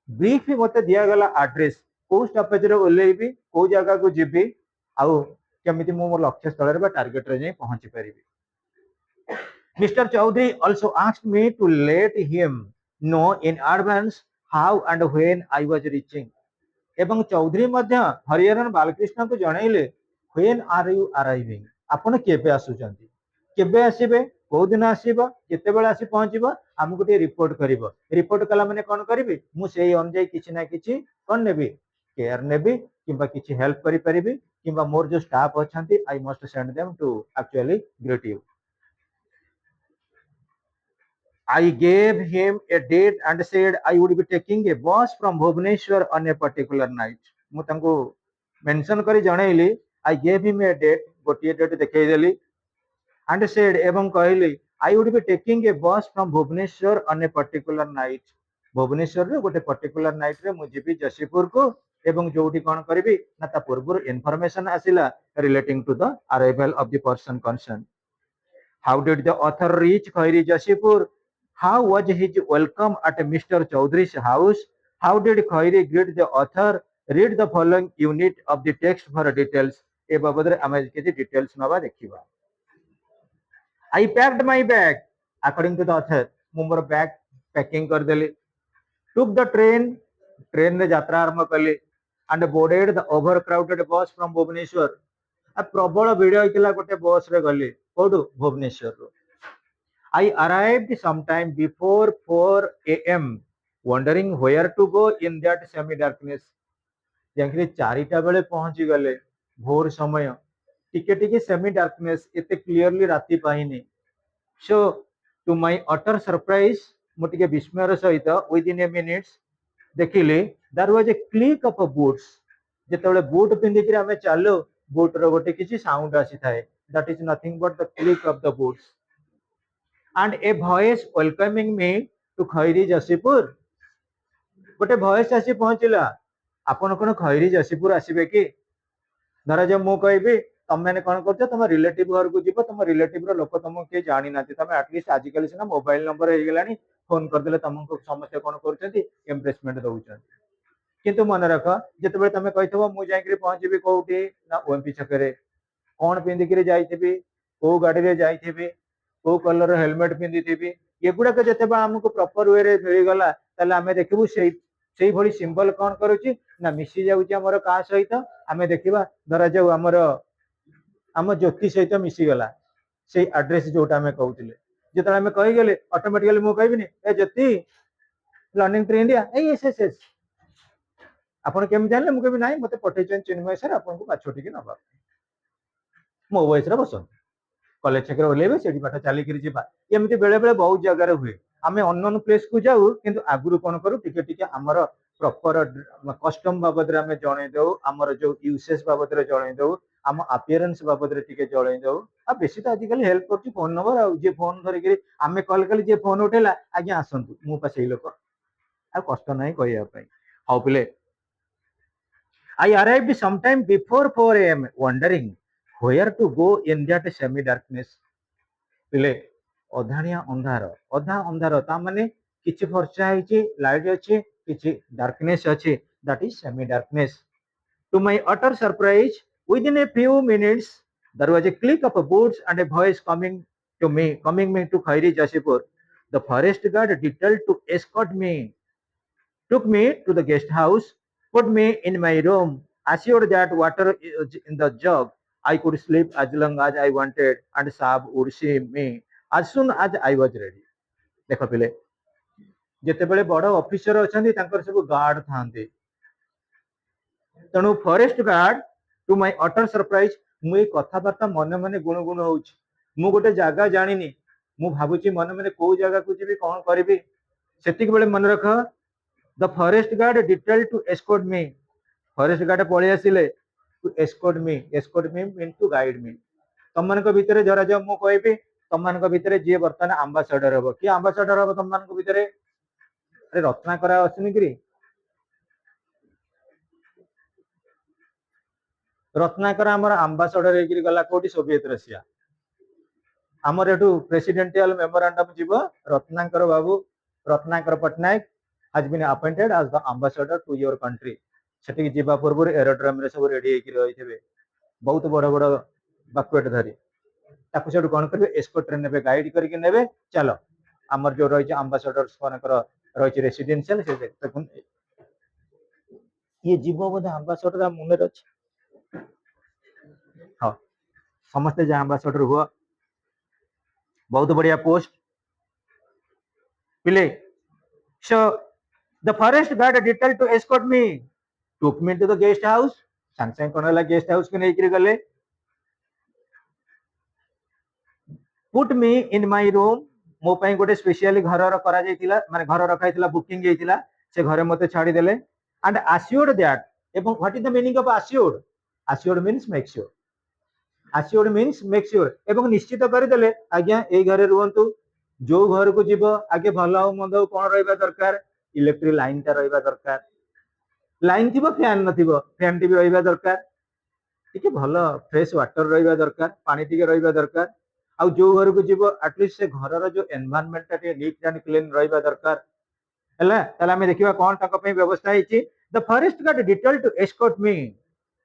brief भी मत दिगला आड्रेस कौ स्टपेज ओल्लैबी कौ जगह को जीवी आउ केमिति मो लक्ष्य स्थल टार्गेट रे पहुंची पारि mister Chaudhary also asked me to let him know in advance how and when I was reaching एवं चौधरी मध्य हरिहरन बालकृष्ण को जनइले when are you arriving आपण केबे आसुचंती केबे आसीबे को दिन आसीबो केते बेला आसी पहुंचीबो हमकु टे रिपोर्ट करिवो रिपोर्ट कला माने कोन करिवि मु सेही अनुଯାयी किछि ना किछि कोन नेबी केयर नेबी किबा किछि हेल्प करि परिबि किबा मोर जो स्टाफ अछंती I must send them to actually greet you I gave him a date and said I would be taking a bus from Bhubaneswar on a particular night. मु तंको मेंशन करी जणैली I gave him a date गोटिए date देखै देली and said एवं कहली I would be taking a bus from Bhubaneswar on a particular night. Bhubaneswar रे गोटे पर्टिकुलर नाइट रे मु जीवी जसीपुर को एवं जोटी कोन करबी ना ता पूर्व इन्फॉर्मेशन आसिला relating to the arrival of the person concern how did the author reach Khairi Jashipur how was his welcome at Mr. Chaudhry's house how did Khairi greet the author read the following unit of the text for details ए बाबद रे आमे किछि details नबा देखिबा I packed my bag according to the author मु मोर bag packing कर देली took the train रे यात्रा आरंभ कली and boarded the overcrowded bus from Bhubaneswar आ प्रबल भिड़ होइतिला गोटे बस रे गली कोडु भुवनेश्वर रो I arrived sometime before 4 a.m. wondering where to go in that semi-darkness. जंगली 4टा बेले पहुंची गले भोर समय टिके टिके सेमी डार्कनेस एते क्लियरली राति पाइनी so to my utter surprise मोटिके विस्मयर सहित विद इन ए मिनिट्स देखिले there was a click of boots जेतेबेले बूट पिंदी कि हमें चालो बूट रो गोटे किछि साउंड आसी थाए that is nothing but the click of the boots and a voice welcoming me to खैरी जसीपुर गोटे voice आसी पहुंचला आपण कोन खैरी जसीपुर आसीबे कि धर जे मु कहबी तुम मैंने कौन कर तुम रिलेटिव घर को जीव तुम रिलेटिव लोक तुमको किए जानी ना तुम एटलिस्ट आजिकल सीना मोबाइल नंबर हो गलानी फोन करदे तुमको समस्या कौन कर एम्प्रेसमेंट दौरान किंतु मन रख जिते तुम कही मुझे जाकि पहुंची कौटी ना ओएमपी छकरे कौन पिंधिकी जाइबी कौ गाड़ी रे जाइबी कौ कलर हेलमेट पिंधि एगुड़ाक जिते आमको प्रॉपर वे मिलगला आम देखू से सिंबल कौन करुच्ची ना मिसी जामर क्या सहित आम देखा धरा जाऊ आमर आम ज्योति सहित मिसीगला से आड्रेस जोटा आम कहते जो आम कहीगले ऑटोमेटिकली मुझे कहबी ए Jyoti learning to India S S S ଆପଣ କେମିତି ଜାଣିଲେ? ମୁଁ କହିବି ନାଇଁ ମତେ ପଠେଇଛନ୍ତି ଚିନ୍ମୟ ସାର୍ ଆପଣଙ୍କୁ ମାଛ ଟିକେ ନବା, ମୋ ବୟସରେ ବସନ୍ତୁ, କଲେଜ ଛକରେ ଓହ୍ଲେଇବେ, ସେଠି ବାଟ ଚାଲିକିରି ଯିବା। ଏମିତି ବେଳେ ବେଳେ ବହୁତ ଜାଗାରେ ହୁଏ। ଆମେ ଅନନୋନ ପ୍ଲେସ କୁ ଯାଉ, କିନ୍ତୁ ଆଗରୁ କଣ କରୁ ଟିକେ ଟିକେ ଆମର ପ୍ରପର କଷ୍ଟମ ବାବଦରେ ଆମେ ଜଣେଇ ଦଉ, ଆମର ଯୋଉ ୟୁସେଜ ବାବଦରେ ଜଣେଇ ଦଉ, ଆମ ଆପିୟରାନ୍ସ ବାବଦରେ ଟିକେ ଜଣେଇ ଦଉ। ଆଉ ବେଶୀ ତ ଆଜିକାଲି ହେଲ୍ପ କରୁଛି ଫୋନ ନମ୍ବର, ଆଉ ଯିଏ ଫୋନ ଧରିକିରି ଆମେ କଲ୍ କଲେ ଯିଏ ଫୋନ ଉଠେଇଲା, ଆଜ୍ଞା ଆସନ୍ତୁ, ମୁଁ ପା ସେଇ ଲୋକ, ଆଉ କଷ୍ଟ ନାହିଁ କହିବା ପାଇଁ। ହଉ ପିଲେ, I arrived sometime before 4 a.m. wondering where to go in that semi darkness. ପିଲେ, ଅଧାଣିଆ ଅନ୍ଧାର, ଅଧା ଅନ୍ଧାର ତା ମାନେ କିଛି ଫର୍ଚ୍ଚା ହେଇଛି, ଲାଇଟ୍ ଅଛି, କିଛି ଡାର୍କନେସ୍ ଅଛି, that is semi darkness. To my utter surprise, within a few minutes there was a click of boots and a voice coming me to Khairi Jasipur. The forest guard detailed to escort me took me to the guest house, put me in my room, assured that water is in the jug. I could sleep as long as I wanted, and Saab would see me as soon as I was ready. ଦେଖ ପିଲେ, ଯେତେବେଳେ ବଡ officer ଅଛନ୍ତି ତାଙ୍କର ସବୁ guard ଥାନ୍ତି, ତେଣୁ forest guard to my utter surprise, ମୁଁ ଏଇ କଥାବାର୍ତ୍ତା ମନେ ମନେ ଗୁଣଗୁଣ ହଉଛି। ମୁଁ ଗୋଟେ ଜାଗା ଜାଣିନି, ମୁଁ ଭାବୁଛି ମନେ ମନେ କୋଉ ଜାଗାକୁ ଯିବି, କଣ କରିବି। ସେତିକି ବେଳେ ମନେ ରଖ, ଦ ଫରେଷ୍ଟ ଗାର୍ଡ ଡିଟେଲ ଟୁ ଏସ୍କୋର୍ଟ ମି, ଫରେଷ୍ଟ ଗାର୍ଡ ପଳେଇ ଆସିଲେ ଟୁ ଏସ୍କୋର୍ଟ ମି ମିନ୍ ଟୁ ଗାଇଡ ମି। ତମମାନଙ୍କ ଭିତରେ ଧରାଯାଉ ମୁଁ କହିବି, ତମମାନଙ୍କ ଭିତରେ ଯିଏ ବର୍ତ୍ତମାନ ଆମ୍ବାସଡର ହବ, କିଏ ଆମ୍ବାସଡର ହବ ତମମାନଙ୍କ ଭିତରେ? ଆରେ ରତ୍ନାକର ଅଛନ୍ତି କି? ରତ୍ନାକର ଆମର ଆମ୍ବାସଡର ହେଇକିରି ଗଲା କୋଉଠି? Soviet Russia. ଆମର ଏଠୁ ପ୍ରେସିଡେଣ୍ଟିଆଲ ମେମୋରାଣ୍ଡମ ଯିବ, ରତ୍ନାକର ବାବୁ, Ratnakar Patnaik has been appointed as the ambassador to your country. ସେଠିକି ଯିବା ପୂର୍ବରୁ ଏରୋଡ୍ରମରେ ସବୁ ରେଡି ହେଇକି ରହିଥିବେ, ବହୁତ ବଡ ବଡ ବାକୁଏଟ ଧରି। ତାକୁ ସେଠୁ କଣ କରିବେ? ଏସ୍କୋର୍ଟରେ ନେବେ, ଗାଇଡ କରିକି ନେବେ, ଚାଲ ଆମର ଯୋଉ ରହିଛି ଆମ୍ବାସଡର ମାନଙ୍କର ରହିଛି ରେସିଡେନ୍ସିଆଲ, ସେ ଦେଖୁନ ଇଏ ଯିବ ବୋଧେ ଆମ୍ବାସଡର ମନରେ ଅଛି। ହଁ, ସମସ୍ତେ ଯା ଆମ୍ବାସଡର ହୁଅ, ବହୁତ ବଢିଆ ପୋଷ୍ଟ ପିଲେ। So the forest guard detailed to escort me took me to the guest house. ସାଙ୍ଗେ ସାଙ୍ଗେ କଣ ହେଲା? ଗେଷ୍ଟ ହାଉସ କୁ ନେଇକିରି ଗଲେ। Put me in my room, ମୋ ପାଇଁ ଗୋଟେ ସ୍ପେସିଆଲି ଘରର କରାଯାଇଥିଲା, ମାନେ ଘର ରଖା ହେଇଥିଲା, ବୁକିଂ ହେଇଥିଲା, ସେ ଘରେ ମତେ ଛାଡ଼ିଦେଲେ। and assured that, ଏବଂ what is the meaning of assured? Assured means make sure, assured means make sure, ଏବଂ ନିଶ୍ଚିତ କରିଦେଲେ, ଆଜ୍ଞା ଏଇ ଘରେ ରୁହନ୍ତୁ, ଯୋଉ ଘରକୁ ଯିବ ଆଗେ ଭଲ ଆଉ ମନ୍ଦ ଆଉ କଣ ରହିବା ଦରକାର? ଇଲେକ୍ଟ୍ରିକ ଲାଇନ ଟା ରହିବା ଦରକାର, ଲାଇନ ଥିବ ଫ୍ୟାନ ନଥିବ, ଫ୍ୟାନ ଟି ବି ରହିବା ଦରକାର, ଟିକେ ଭଲ ଫ୍ରେଶ ୱାଟର ରହିବା ଦରକାର, ପାଣି ଟିକେ ରହିବା ଦରକାର, ଆଉ ଯୋଉ ଘରକୁ ଯିବ ଆଟଲିଷ୍ଟ ସେ ଘରର ଯୋଉ ଏନଭାୟରନମେଣ୍ଟ ଟା ଟିକେ ନିଟ୍ ଆଣ୍ଡ କ୍ଲିନ ରହିବା ଦରକାର। ହେଲା, ତାହେଲେ ଆମେ ଦେଖିବା କଣ ତାଙ୍କ ପାଇଁ ବ୍ୟବସ୍ଥା ହେଇଛି। The forest guard detail to escort me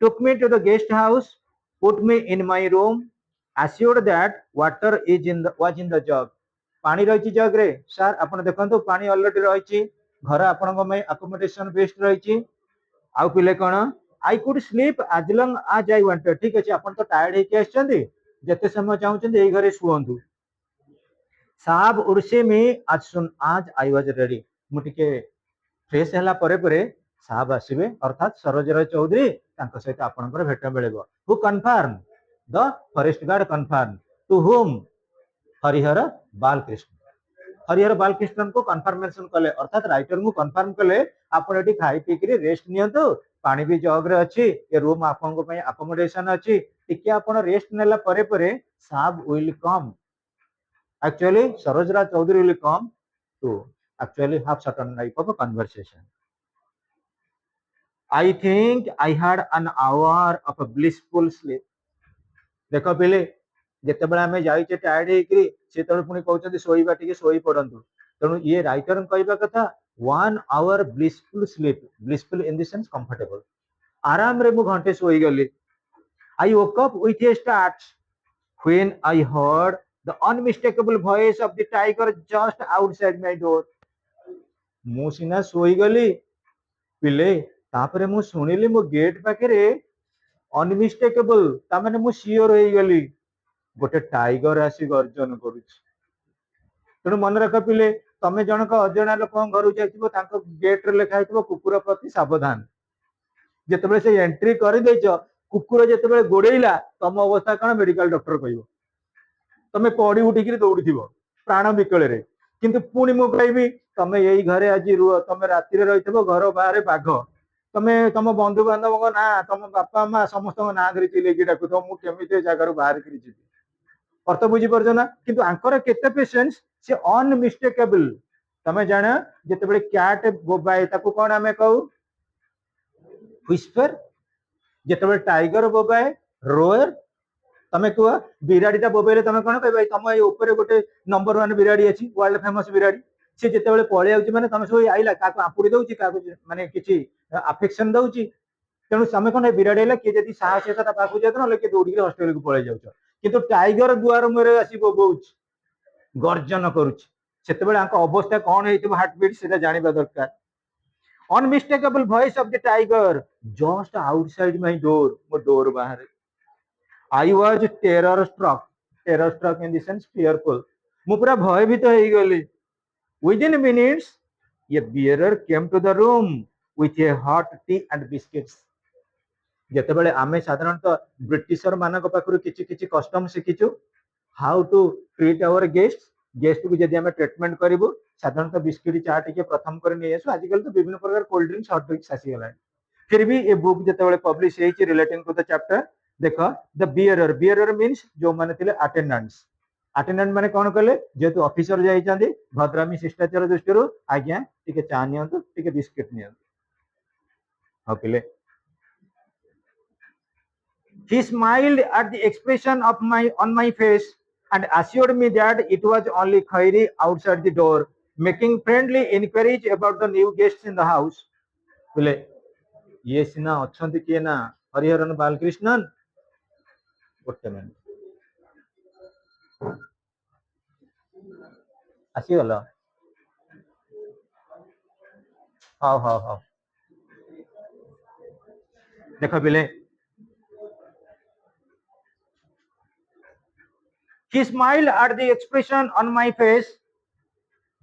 took me to the guest house, put me in my room, assured that water was in the jug. ପାଣି ରହିଛି ଜଗ ରେ, ସାର୍ ଆପଣ ଦେଖନ୍ତୁ ପାଣି ଅଲରେଡି ରହିଛି, ଘର ଆପଣଙ୍କ ପାଇଁ ଆକୋମୋଡେସନ ବେଷ୍ଟ ରହିଛି। ଆଉ ପିଲେ କଣ? I could sleep as long as I wanted. ଠିକ ଅଛି, ଆପଣ ତ ଟାୟାର୍ଡ ହେଇକି ଆସିଛନ୍ତି, ଯେତେ ସମୟ ଚାହୁଁଛନ୍ତି ଏଇ ଘରେ ଶୁଅନ୍ତୁ। ସାବ ଉର୍ସି ମି as soon as I was ready. ମୁଁ ଟିକେ ଫ୍ରେଶ ହେଲା ପରେ ପରେ ସାବ ଆସିବେ, ଅର୍ଥାତ ସରୋଜ ରାୟ ଚୌଧୁରୀ, ତାଙ୍କ ସହିତ ଆପଣଙ୍କର ଭେଟ ମିଳିବ। Who confirm? The forest guard confirm. To whom? Harihar Balakrishna. Harihar ବାଲକୃଷ୍ଣଙ୍କୁ କନଫର୍ମେସନ କଲେ, ଅର୍ଥାତ ରାଇଟରଙ୍କୁ କନଫର୍ମ କଲେ, ଆପଣ ଏଠି ଖାଇ ପିଇକିରି ରେଷ୍ଟ ନିଅନ୍ତୁ, ପାଣି ବି ଜଗରେ ଅଛି, ଏ ରୁମ ଆପଣଙ୍କ ପାଇଁ ଆକୋମୋଡେସନ ଅଛି, ଟିକେ ଆପଣ ରେଷ୍ଟ ନେଲା ପରେ ପରେ ସାବ ୱିଲ କମ, actually Saroj Raj Chaudhary will come to actually have certain type of a conversation. I think I had an hour of a blissful sleep. ଦେଖ ପିଲେ, ଯେତେବେଳେ ଆମେ ଯାଇଛେ ଟାୟାର୍ଡ ହେଇକିରି, ସେତେବେଳେ ପୁଣି କହୁଛନ୍ତି ଶୋଇବା, ଟିକେ ଶୋଇ ପଡନ୍ତୁ। ତେଣୁ ଇଏ ରାଇଟର କହିବା କଥା 1 hour blissful sleep, blissful in the sense comfortable, ଆରାମରେ ମୁଁ ଘଣ୍ଟେ ଶୋଇଗଲି। I woke up with a start when I heard the unmistakable voice of the tiger just outside my door. ମୁଁ ସିନା ଶୋଇଗଲି ପିଲେ, ତାପରେ ମୁଁ ଶୁଣିଲି ମୋ ଗେଟ୍ ପାଖରେ ଅନମିଷ୍ଟେକେବଲ, ତାମାନେ ମୁଁ ସିଓର ହେଇଗଲି, ଗୋଟେ ଟାଇଗର ଆସି ଗର୍ଜନ କରୁଛି। ତେଣୁ ମନେ ରଖ ପିଲେ, ତମେ ଜଣକ ଅଜଣା ଲୋକଙ୍କ ଘରକୁ ଯାଇଥିବ, ତାଙ୍କ ଗେଟରେ ଲେଖା ହେଇଥିବ କୁକୁର ପ୍ରତି ସାବଧାନ, ଯେତେବେଳେ ସେ ଏଣ୍ଟ୍ରି କରିଦେଇଛ କୁକୁର ଯେତେବେଳେ ଗୋଡେଇଲା ତମ ଅବସ୍ଥା କଣ ମେଡିକାଲ ଡକ୍ଟର କହିବ ତମେ ପଡି ଉଠିକିରି ଦୌଡିଥିବ ପ୍ରାଣ ବିକଳରେ କିନ୍ତୁ ପୁଣି ମୁଁ କହିବି ତମେ ଏଇ ଘରେ ଆଜି ରୁହ ତମେ ରାତିରେ ରହିଥିବ ଘର ବାହାରେ ବାଘ ତମେ ତମ ବନ୍ଧୁବାନ୍ଧବଙ୍କ ନାଁ ତମ ବାପା ମା ସମସ୍ତଙ୍କ ନାଁ ଧରି ଚିଲେଇକି ଡାକୁଥିବ ମୁଁ କେମିତି ଏ ଜାଗାରୁ ବାହାରିକିରି ଯିବି अर्थ बुझीपार ना कि आंकर केते पेशेंस से अनमिस्टेकेबल तमे जान जिते क्याट बोबाए ताको कौन आम कहू व्हिस्पर जिते टाइगर बोबाए रोयर तमे कह बिराड़ीटा बोबेले तमे कौन कह तुम ये गोटे नंबर 1 बिराड़ी अच्छी वर्ल्ड फेमस बिराड़ी सी जिते पलि आउची माने तमे सब आइला क्या आपुड़ी दउची क्या माने किछि अफेक्शन दउची तेणु तमे कौन बिराड़ी आइला किए जदि साहसियता पाखु जात ना किए दौड़ी हॉस्पिटल को पळै जाउछ किंतु टाइगर दुआर मुरे आसी बोबौछ गर्जन करुछ सेतेबेले आंक अवस्था कौन हेतिबो हार्ट बीट सेटा जानिबा दरकार unmistakable voice of the tiger just outside my door मो डोर बाहर I was terror struck in the sense fearful मु पूरा भयभीत हो गली within minutes a bearer came to the room with a hot tea and biscuits जितेबाला आम साधारणतः ब्रिटिशर मान पाखु कि कस्टम शिखीचु how to treat our guest को जब ट्रिटमेंट करूँ साधारणतः बिस्किट चा टी प्रथम कर नहीं आसू आजिकल तो विभिन्न प्रकार कोल्ड ड्रिंक्स हॉट ड्रिंक्स आसीगला फिर भी ये बुक जो publish relating to the chapter देख द बियरर मीन्स जो मैंने अटेंडेंट माने कौन कले जेहेतु ऑफिसर जाइछांती भद्रामी शिष्टाचार दृष्टि आज्ञा टिके चा नियंतु टिके बिस्किट नियंतु हाँ पिले He smiled at the expression of on my face and assured me that it was only Khairi outside the door, making friendly inquiries about the new guests in the house. बोले ये सिना अच्छंती किए ना हरिहरन बालकृष्णन गोटे minute आसीगल हाँ हाँ हाँ देख पिले He smiled at the expression on my face.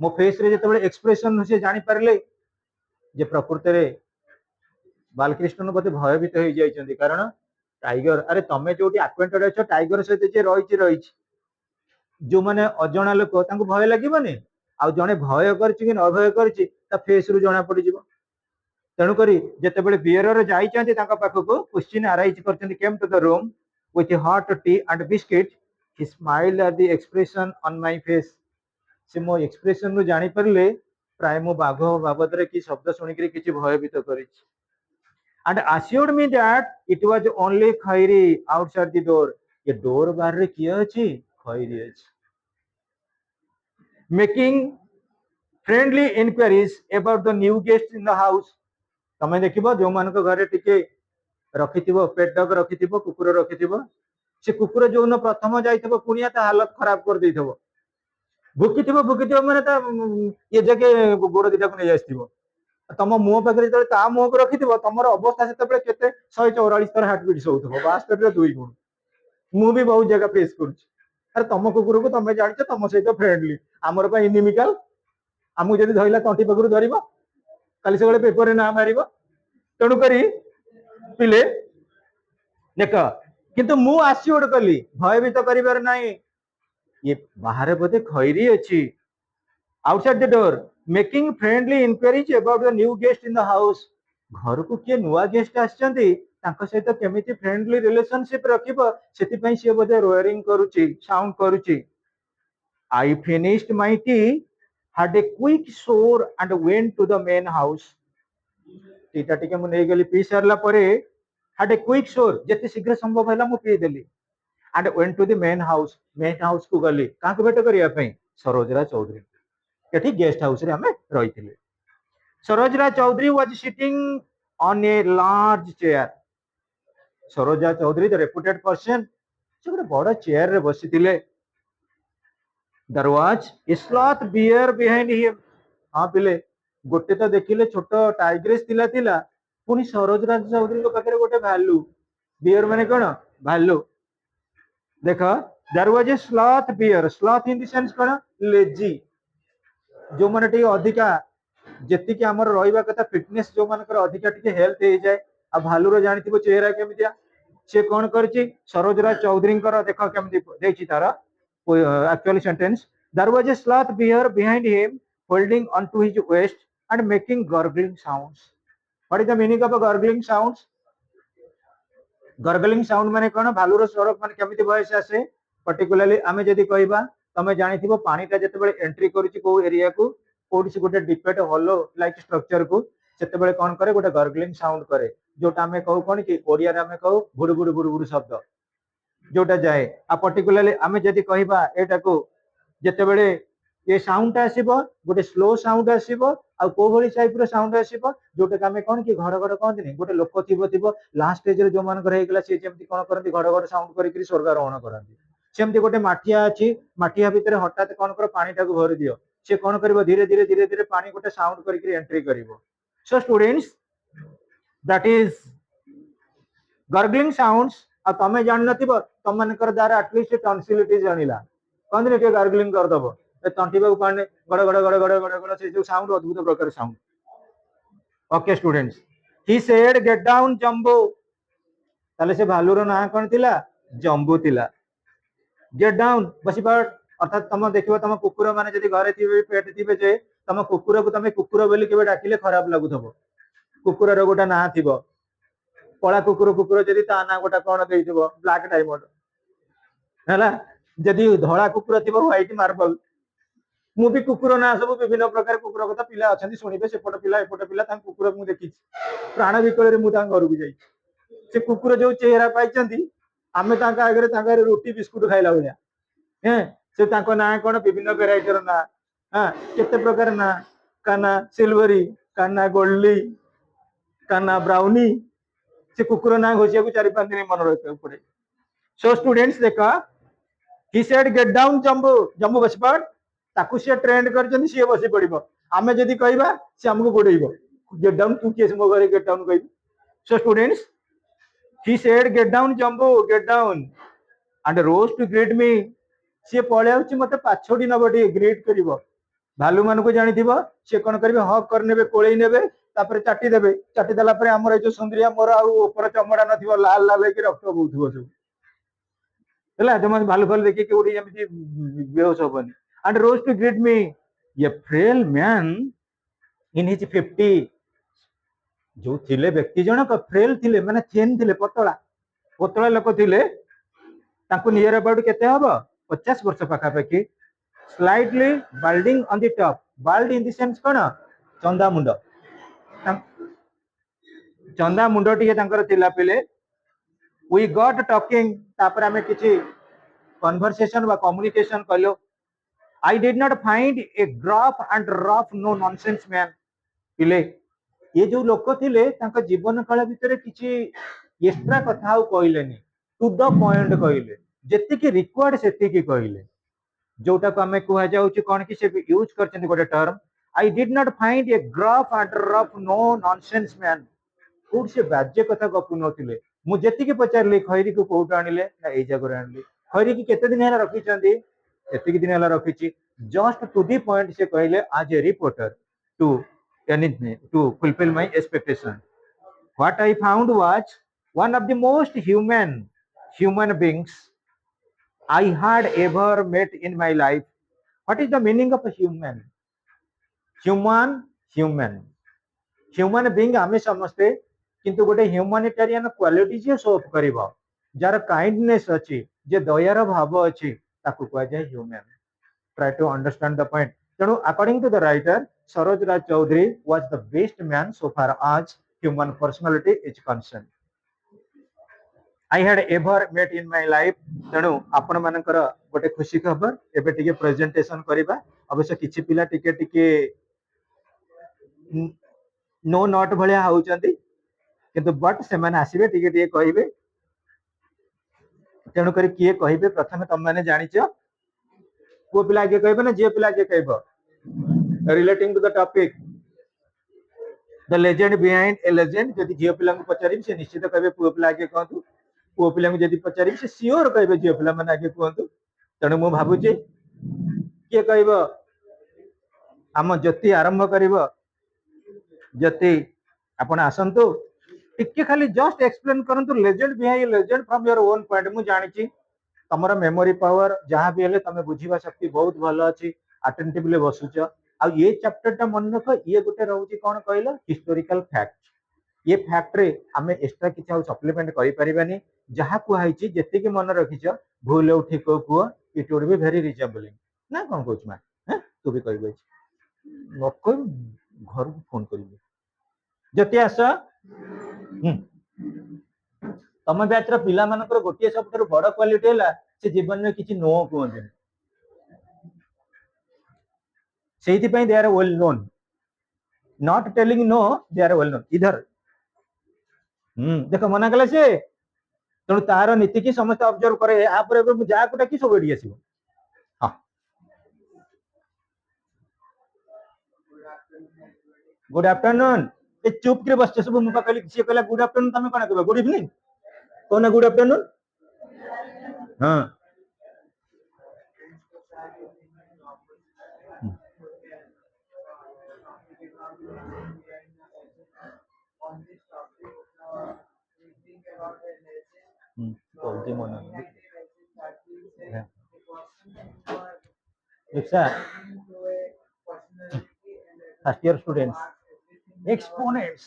मो फेस रे जतबे एक्सप्रेशन से जानि परले जे प्रकृति रे बालकृष्ण बोधे भयभीत हो जाइछन्ती कारण टाइगर अरे तमे जोटी अक्वेंटेड अछ टाइगर सहित जे रही जो माने अजणा लोक तांको भय लागिबनी आ जणे भय करछि कि अभय करछि ता फेस रु जणा पड़ी जिवो तेणु करी जतबे बियरर जाइछन्ती तांका पाखको क्वेश्चन अराइज करछन्ती came to the room with hot tea and biscuit he smiled at the expression on my face से मो एक्सप्रेशन नु जानि परले प्राय मो बाघ बाबद रे की शब्द सुनि करी किछि भयभीत करिछि and assured me that it was only Khairi outside the door ये डोर बाहर रे किए अछि खैरी अछि making friendly inquiries about the new guests in the house तमे देखिबो जो मान को घरे टिके रखिथिबो पेट डग रखिथिबो कुकुर रखिथिबो से कुकुर जो न प्रथम जाइथिबो पुनिया ता हालत खराब कर देइथिबो भुकिथिबो माने ये जगह गोड़ दिटा को नहीं आस्थिबो तम मुह पाखे जो ता मुह को रखिथिबो तमर अवस्था सेते केते 144 तर हार्ट बीट होउथिबो 72 रे 2 गुण मु भी बहुत जगह फेस करूछि अरे तम कुकुर को तमे जानिछ तम सहित फ्रेंडली हमर पा इनिमिकल हमु जदि धइला तंटी पकरू धरिबो काली सगळे पेपर रे नाम मारिबो तेणु करी पिले देख किंतु मु आश्योर्ड कली भयभीत करिबार नाही ये बाहर बोधे खैरी अछि outside the door making friendly inquiries about the new guest in the house घर को किए नुआ गेस्ट आछंती तांको सहित केमिति फ्रेंडली रिलेशनशिप रखिबो सेति पई से बोधे रोयरिंग करूची साउंड करूची I finished my T had a quick shower and went to the main house theta टिके मु नै गेली पी सारला परे had a quick shower जति शीघ्र संभव हैला मु P Delhi and went to the main house को गली का को भेट करिया पई सरोजरा चौधरी एठी गेस्ट हाउस रे हमें रहिथिले सरोजरा Chaudhary was sitting on a large chair Saroja Chaudhary the reputed person से गोटे बड़ चेयर रे बसिथिले there was a sloth bear behind him हाँ पिले गोटे तो देखिले छोट टाइग्रेस थिला पुनी सरोजरा चौधरी को पाखरे गोटे भालू बियर माने कोन भालू देख there was a sloth bear sloth in the sense कोन लेजी जो माने टी अधिका जेति कि हमर रहिबा कथा फिटनेस जो मानकर अधिका टी हेल्थ हे जाय आ भालुर जानिथिबो चेहरा केमितिया से कौन करछि सरोजराज चौधरी देख केमती देछि तार actually sentence there was a sloth bear behind him holding on to his waist and making gurgling sounds. What is the meaning of a gurgling sounds? Gurgling sound माने कोन भालुर स्वर माने केमिति वॉइस आसे पर्टिकुलरली आमे जदी कहबा तमे जानिथिबो पानीटा जेतेबेले एंट्री करूची को एरिया को कोडिसी गोटे डिपेट होलो लाइक स्ट्रक्चर को सेतेबेले कोन करे गोटे गर्गलिंग साउंड करे जोटा आमे कहू कोन कि ओडिया रे आमे कहू बुडु बुडु बुडु बुडु शब्द जोटा जाए आ पर्टिकुलरली आमे जदी कहबा एटा को जेतेबेले ये साउंड आसीबो गोटे स्लो साउंड आसीबो आ को भली टाइप रो साउंड आसीबो जोटा के आमे कोन कि घड़ घड़ कहंती नि गोटे लोक थिबो लास्ट स्टेज रे जो मान कर हेगला से जेमति कोन करंती घड़ घड़ साउंड करी करी स्वर्गारोहण करंती सेमति गोटे माठिया अछि माठिया भितर हठात कोन कर पानी टाको भरि दियो से कोन करबो धीरे धीरे धीरे धीरे पानी गोटे साउंड करी करी एंट्री करिवो so students that is gargling sounds आ तमे जान नथिबो तम मानकर द्वारा एटलीस्ट टॉन्सिलिटी जानिला कोन रे के गर्गलिंग कर दबो तंटीबा पानी गड़ गड़ गड़ गड़ गड़ गड़ से जो साउंड अद्भुत प्रकार sound okay students he said get down Jambu ताले से भालुर ना कोन थिला जंबू थिला गेट डाउन बसी पड़ अर्थात तुम देखिबो तुम कुकुर माने जदी घरे थिबे पेट थिबे जे तुम कुकुर को तुम कुकुर बोली केबे डाकिले खराब लागुथबो कुकुर रो गोटा ना थिबो पळा कुकुर कुकुर जदी ता ना गोटा कोन देइथिबो ब्लैक डायमंड हैला जदी धोळा कुकुर थिबो व्हाइट मार्बल मु भी कुकुर ना सब विभिन्न प्रकार कुकुर कथा पिला अछंती सुनिबे सेपट पिला एपट पिला तां कुकुर मु देखि प्राण विकल रे मु तां घर को जाई से कुकुर जो चेहरा पाइचंती आमे तांका आगरे तांका रोटी बिस्कुट खाइला बलिया हैं से तांको ना कोन विभिन्न वेराइटी रो ना हां केते प्रकार ना काना सिल्वरी काना गोल्डी काना ब्राउनी से कुकुर ना घोसिया को 4-5 दिन मन रखे पड़े सो स्टूडेंट्स देखा ही सेड गेट डाउन जंबू जंबू बसपड़ ताकू से ट्रेंड करछन से बसी पड़िबो आमे जदी कहबा से हमको गोडेइबो गेट डाउन तू केस मो घरे गेट डाउन कहबी so students he said get down Jambu get down and rose to greet me से पळे आउची मते पाछोडी नबडी ग्रीट करिवो भालू मान को जानिथिबो से कोन करबे हक कर नेबे कोळेई नेबे तापर चाटी देबे चाटी देला परे हमर जो सुंदरिया मोर आ ऊपर चमड़ा नथिबो लाल लाल हेकि रक्त बहुथबो सब हला जम भालू फल देखि के उडी जेमिति बेहोश होबनी and rose to greet me a frail man in his 50 जो थिले व्यक्ति जनक फ्रेल थिले माने थेन थिले पतला पतला लोक थिले तांको नियर अबाउट केते हबो 50 वर्ष पाखा पाखी slightly balding on the top bald in the sense कोन चंदा मुंडो टिके तांकर थिला पिले वी गॉट टॉकिंग तापर हमें किछि कन्वर्सेशन वा कम्युनिकेशन कलो I did not find a gruff and rough no nonsense man पिले ये जो लोक थिले तांका जीवन काल भितरे किछि एक्स्ट्रा कथा कहलेनी टू द पॉइंट कहले जेतिकी रिक्वायर्ड सेतिकी कहले जोटा को हमें कुहा जाउची कोन कि से यूज करछन गोटे term I did not find a gruff and rough no nonsense man कोड से बाज्य कथा गपु नथिले मु जेतिकी पचारली खैरी को कोट आनिले ना ए जगह आनिले खैरी की केते दिन हेला रखिचंदी एतिकी दिन हेला रखिची जस्ट टू दी पॉइंट से कहले आज a reporter to to fulfill my expectation what I found was one of the most human beings I had ever met in my life what is the meaning of a human being आमे समस्ते किंतु गोटे humanitarian quality जे show up करिवो jar kindness अछि जे दयार भाव अछि ताकू कहै जाय human try to understand the point तेणु according to the writer Saroj Raj Chaudhary was the best man so far as human personality is concerned I had ever met in my life तेणु आपण मानकर गोटे खुशी खबर एबे टिके presentation करिबा अवश्य किछि पिला टिके टिके नो नॉट भलिया होउचंती किंतु बट से माने आसीबे टिके टिके कहिबे तेणु करी किए कहिबे प्रथमे तम माने जानिचो को पिला के कहबे ना जे पिला के कहबो relating to the topic the legend behind a legend जदि जे पिला को पचारिम से निश्चित कहबे को पिला के कहतु को पिला को जदि पचारिम से सियोर कहबे जे पिला माने आगे कहतु तेणु मु भाबुची के कहबो हम जति आरंभ करिवो जति आपण आसंतु टिके खाली जस्ट एक्सप्लेन करंतु legend behind legend from your own point मु जानि तमरा मेमोरी पावर जहां भी हेले तमे बुझीबा शक्ति बहुत भलो अछि अटेंटिवली बसुच आ ये चैप्टर टा मन रख ये गोटे रहउची कोन कहलो हिस्टोरिकल फैक्ट ये फैक्ट रे हमें एक्स्ट्रा किछ आउ सप्लीमेंट करि परिबानी जहां कुहाइची जेति के मन रखिछ भूल औ ठीक कुह इट वुड बी वेरी रिजेबलिंग ना कोन कहउछ मा हैं तू भी कहबे नको घर को फोन करिबे जति आस तम बैच पिला मानकर गोटे सब बड़ क्वालिटी है से जीवन में किसी नो कहते से they are well known not telling no they are well known इधर देख मना कले से तेणु तार नीति की समस्त ऑब्जर्व करे आप जहाँ को डाकी सब एडी आसीबो हां गुड आफ्टरनून ए चुप के बसछ सब मुका कहली से कहला गुड आफ्टरनून तमे कोना कहबो गुड इवनिंग कोना गुड आफ्टरनून हां बोलते मन दीक्षा फर्स्ट ईयर स्टूडेंट्स एक्सपोनेंट्स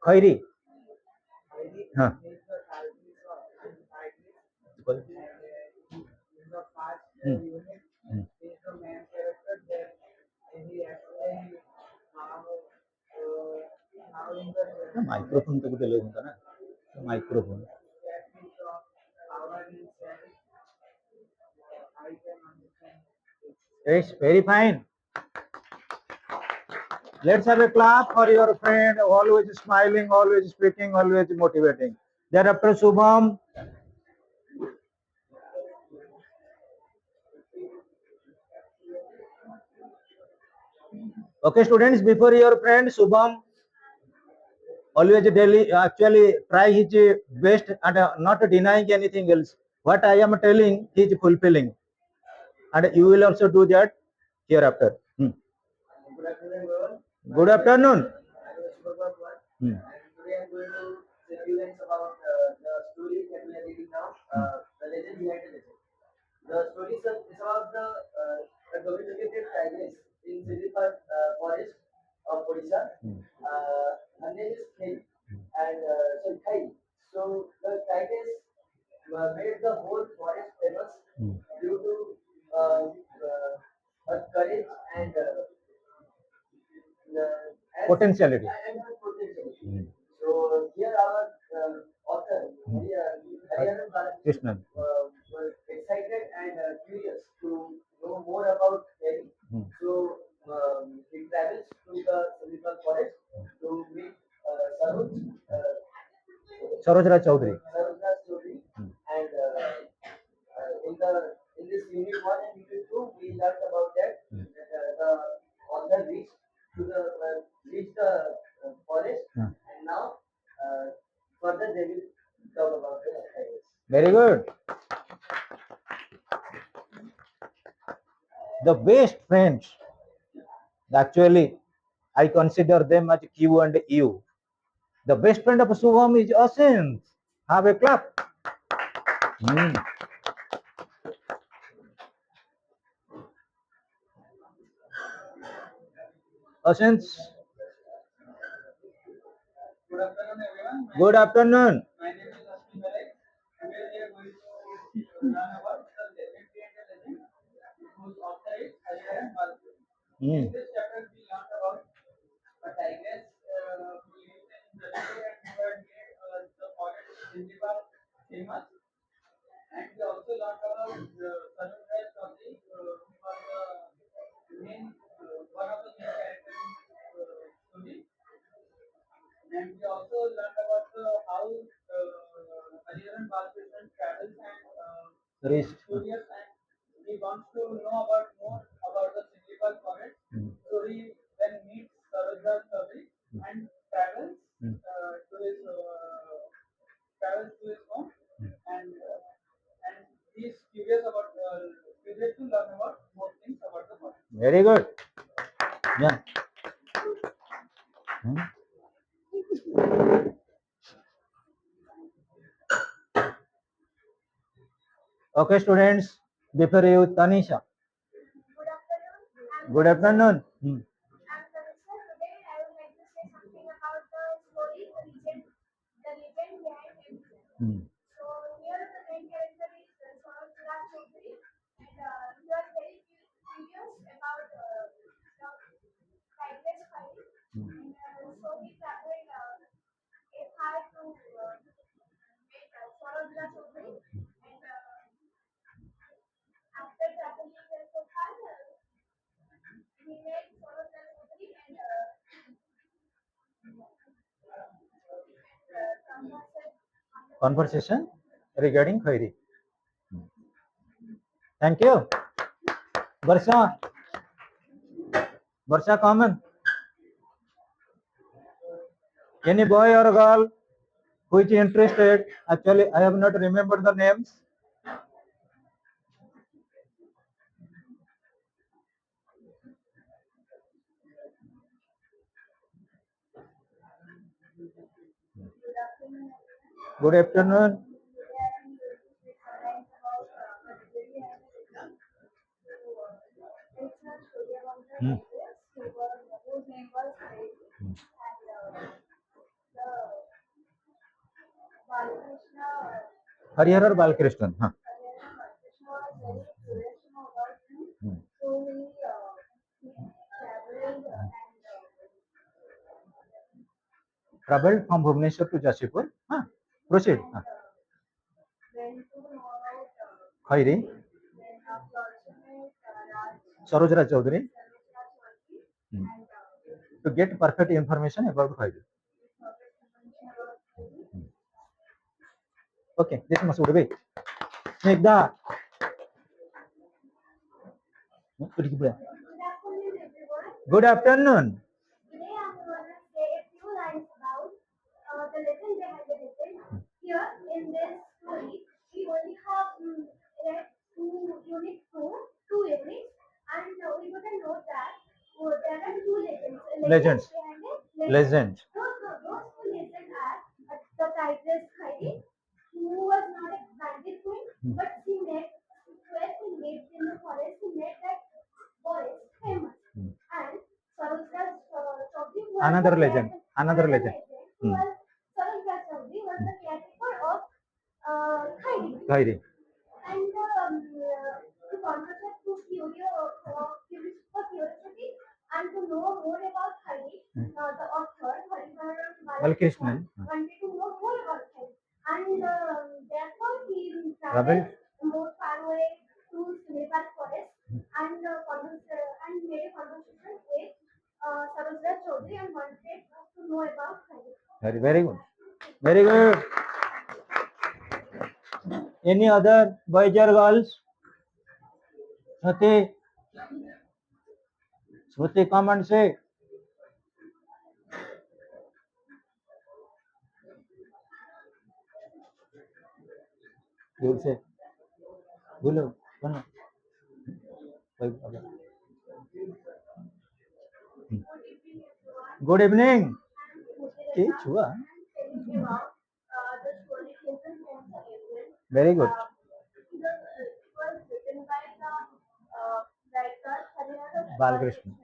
खैरी हाँ माइक्रोफोन तो भी होता ना microphone it's very fine let's have a clap for your friend always smiling always speaking always motivating thereafter Shubham okay students before your friend Shubham always daily actually try his best and not denying anything else what I am telling he is fulfilling and you will also do that hereafter good afternoon hmm. Today I'm going to tell you guys about the story that we are reading now, the legend behind the legend. The story is about the domesticated tigress in Silipar forest of Odisha. Her name is Khai, and Khai. So the tigress made the whole forest famous due to her courage and potentiality. So here our author, Krishnan, was excited and curious to know more about Harry. So he travels to the Silipal forest to meet Saroj. Saroj Raj Chaudhary. And in this unit 1 and unit 2, we learned about that the author reached the forest, and now further they will talk about the tigers. Very good. The best friends, actually, I consider them as Q and U. The best friend of Shubham is Asint. Have a clap. Asint. Good afternoon, everyone. Good afternoon. My name is Ashwin Malek. Today we are going to learn about the legend behind the legend, whose author is Hariharan Balkar. In this chapter, we learned about a tigress who lived in the city and who had made the forest Silipar famous. And we also learned about Saroj Chaudhary, who was the main, one of the main characters in this story. And we also learned about how Hariharan Balkrishnan travels and curious, and he wants to know about more about the Silipal forest. So he then meets Saroj Chaudhary and travels to his Very good. Yeah. Hmm. Okay, students. Before you, Tanisha. Good afternoon. Hmm. Hmm. Hmm. Conversation regarding Khairi. Thank you. Varsha. Varsha, common. Any boy or girl who is interested? Actually, I have not remembered the names. Good afternoon. Hmm. Hmm. Hariharar Balkrishnan. Huh. Hmm. Traveled from Bhubaneswar to Jasipur. Huh. Proceed. Huh. Khairi. Sarojra Chaudhary. Hmm. To get perfect information about Khairi. Hmm. Okay, this must be. Snigdha. Good afternoon. Legends. Legend. Hmm. Hmm. Another legend. Another legend. Hmm. Khairi. Hmm. Balkrishnan. Ravel. Very, very good. Very good. Any other boys or girls? Shruti. Shruti, come and say. You will say. Gulu. Gulu. Good evening. Teach हुआ. Very good. Balkrishna.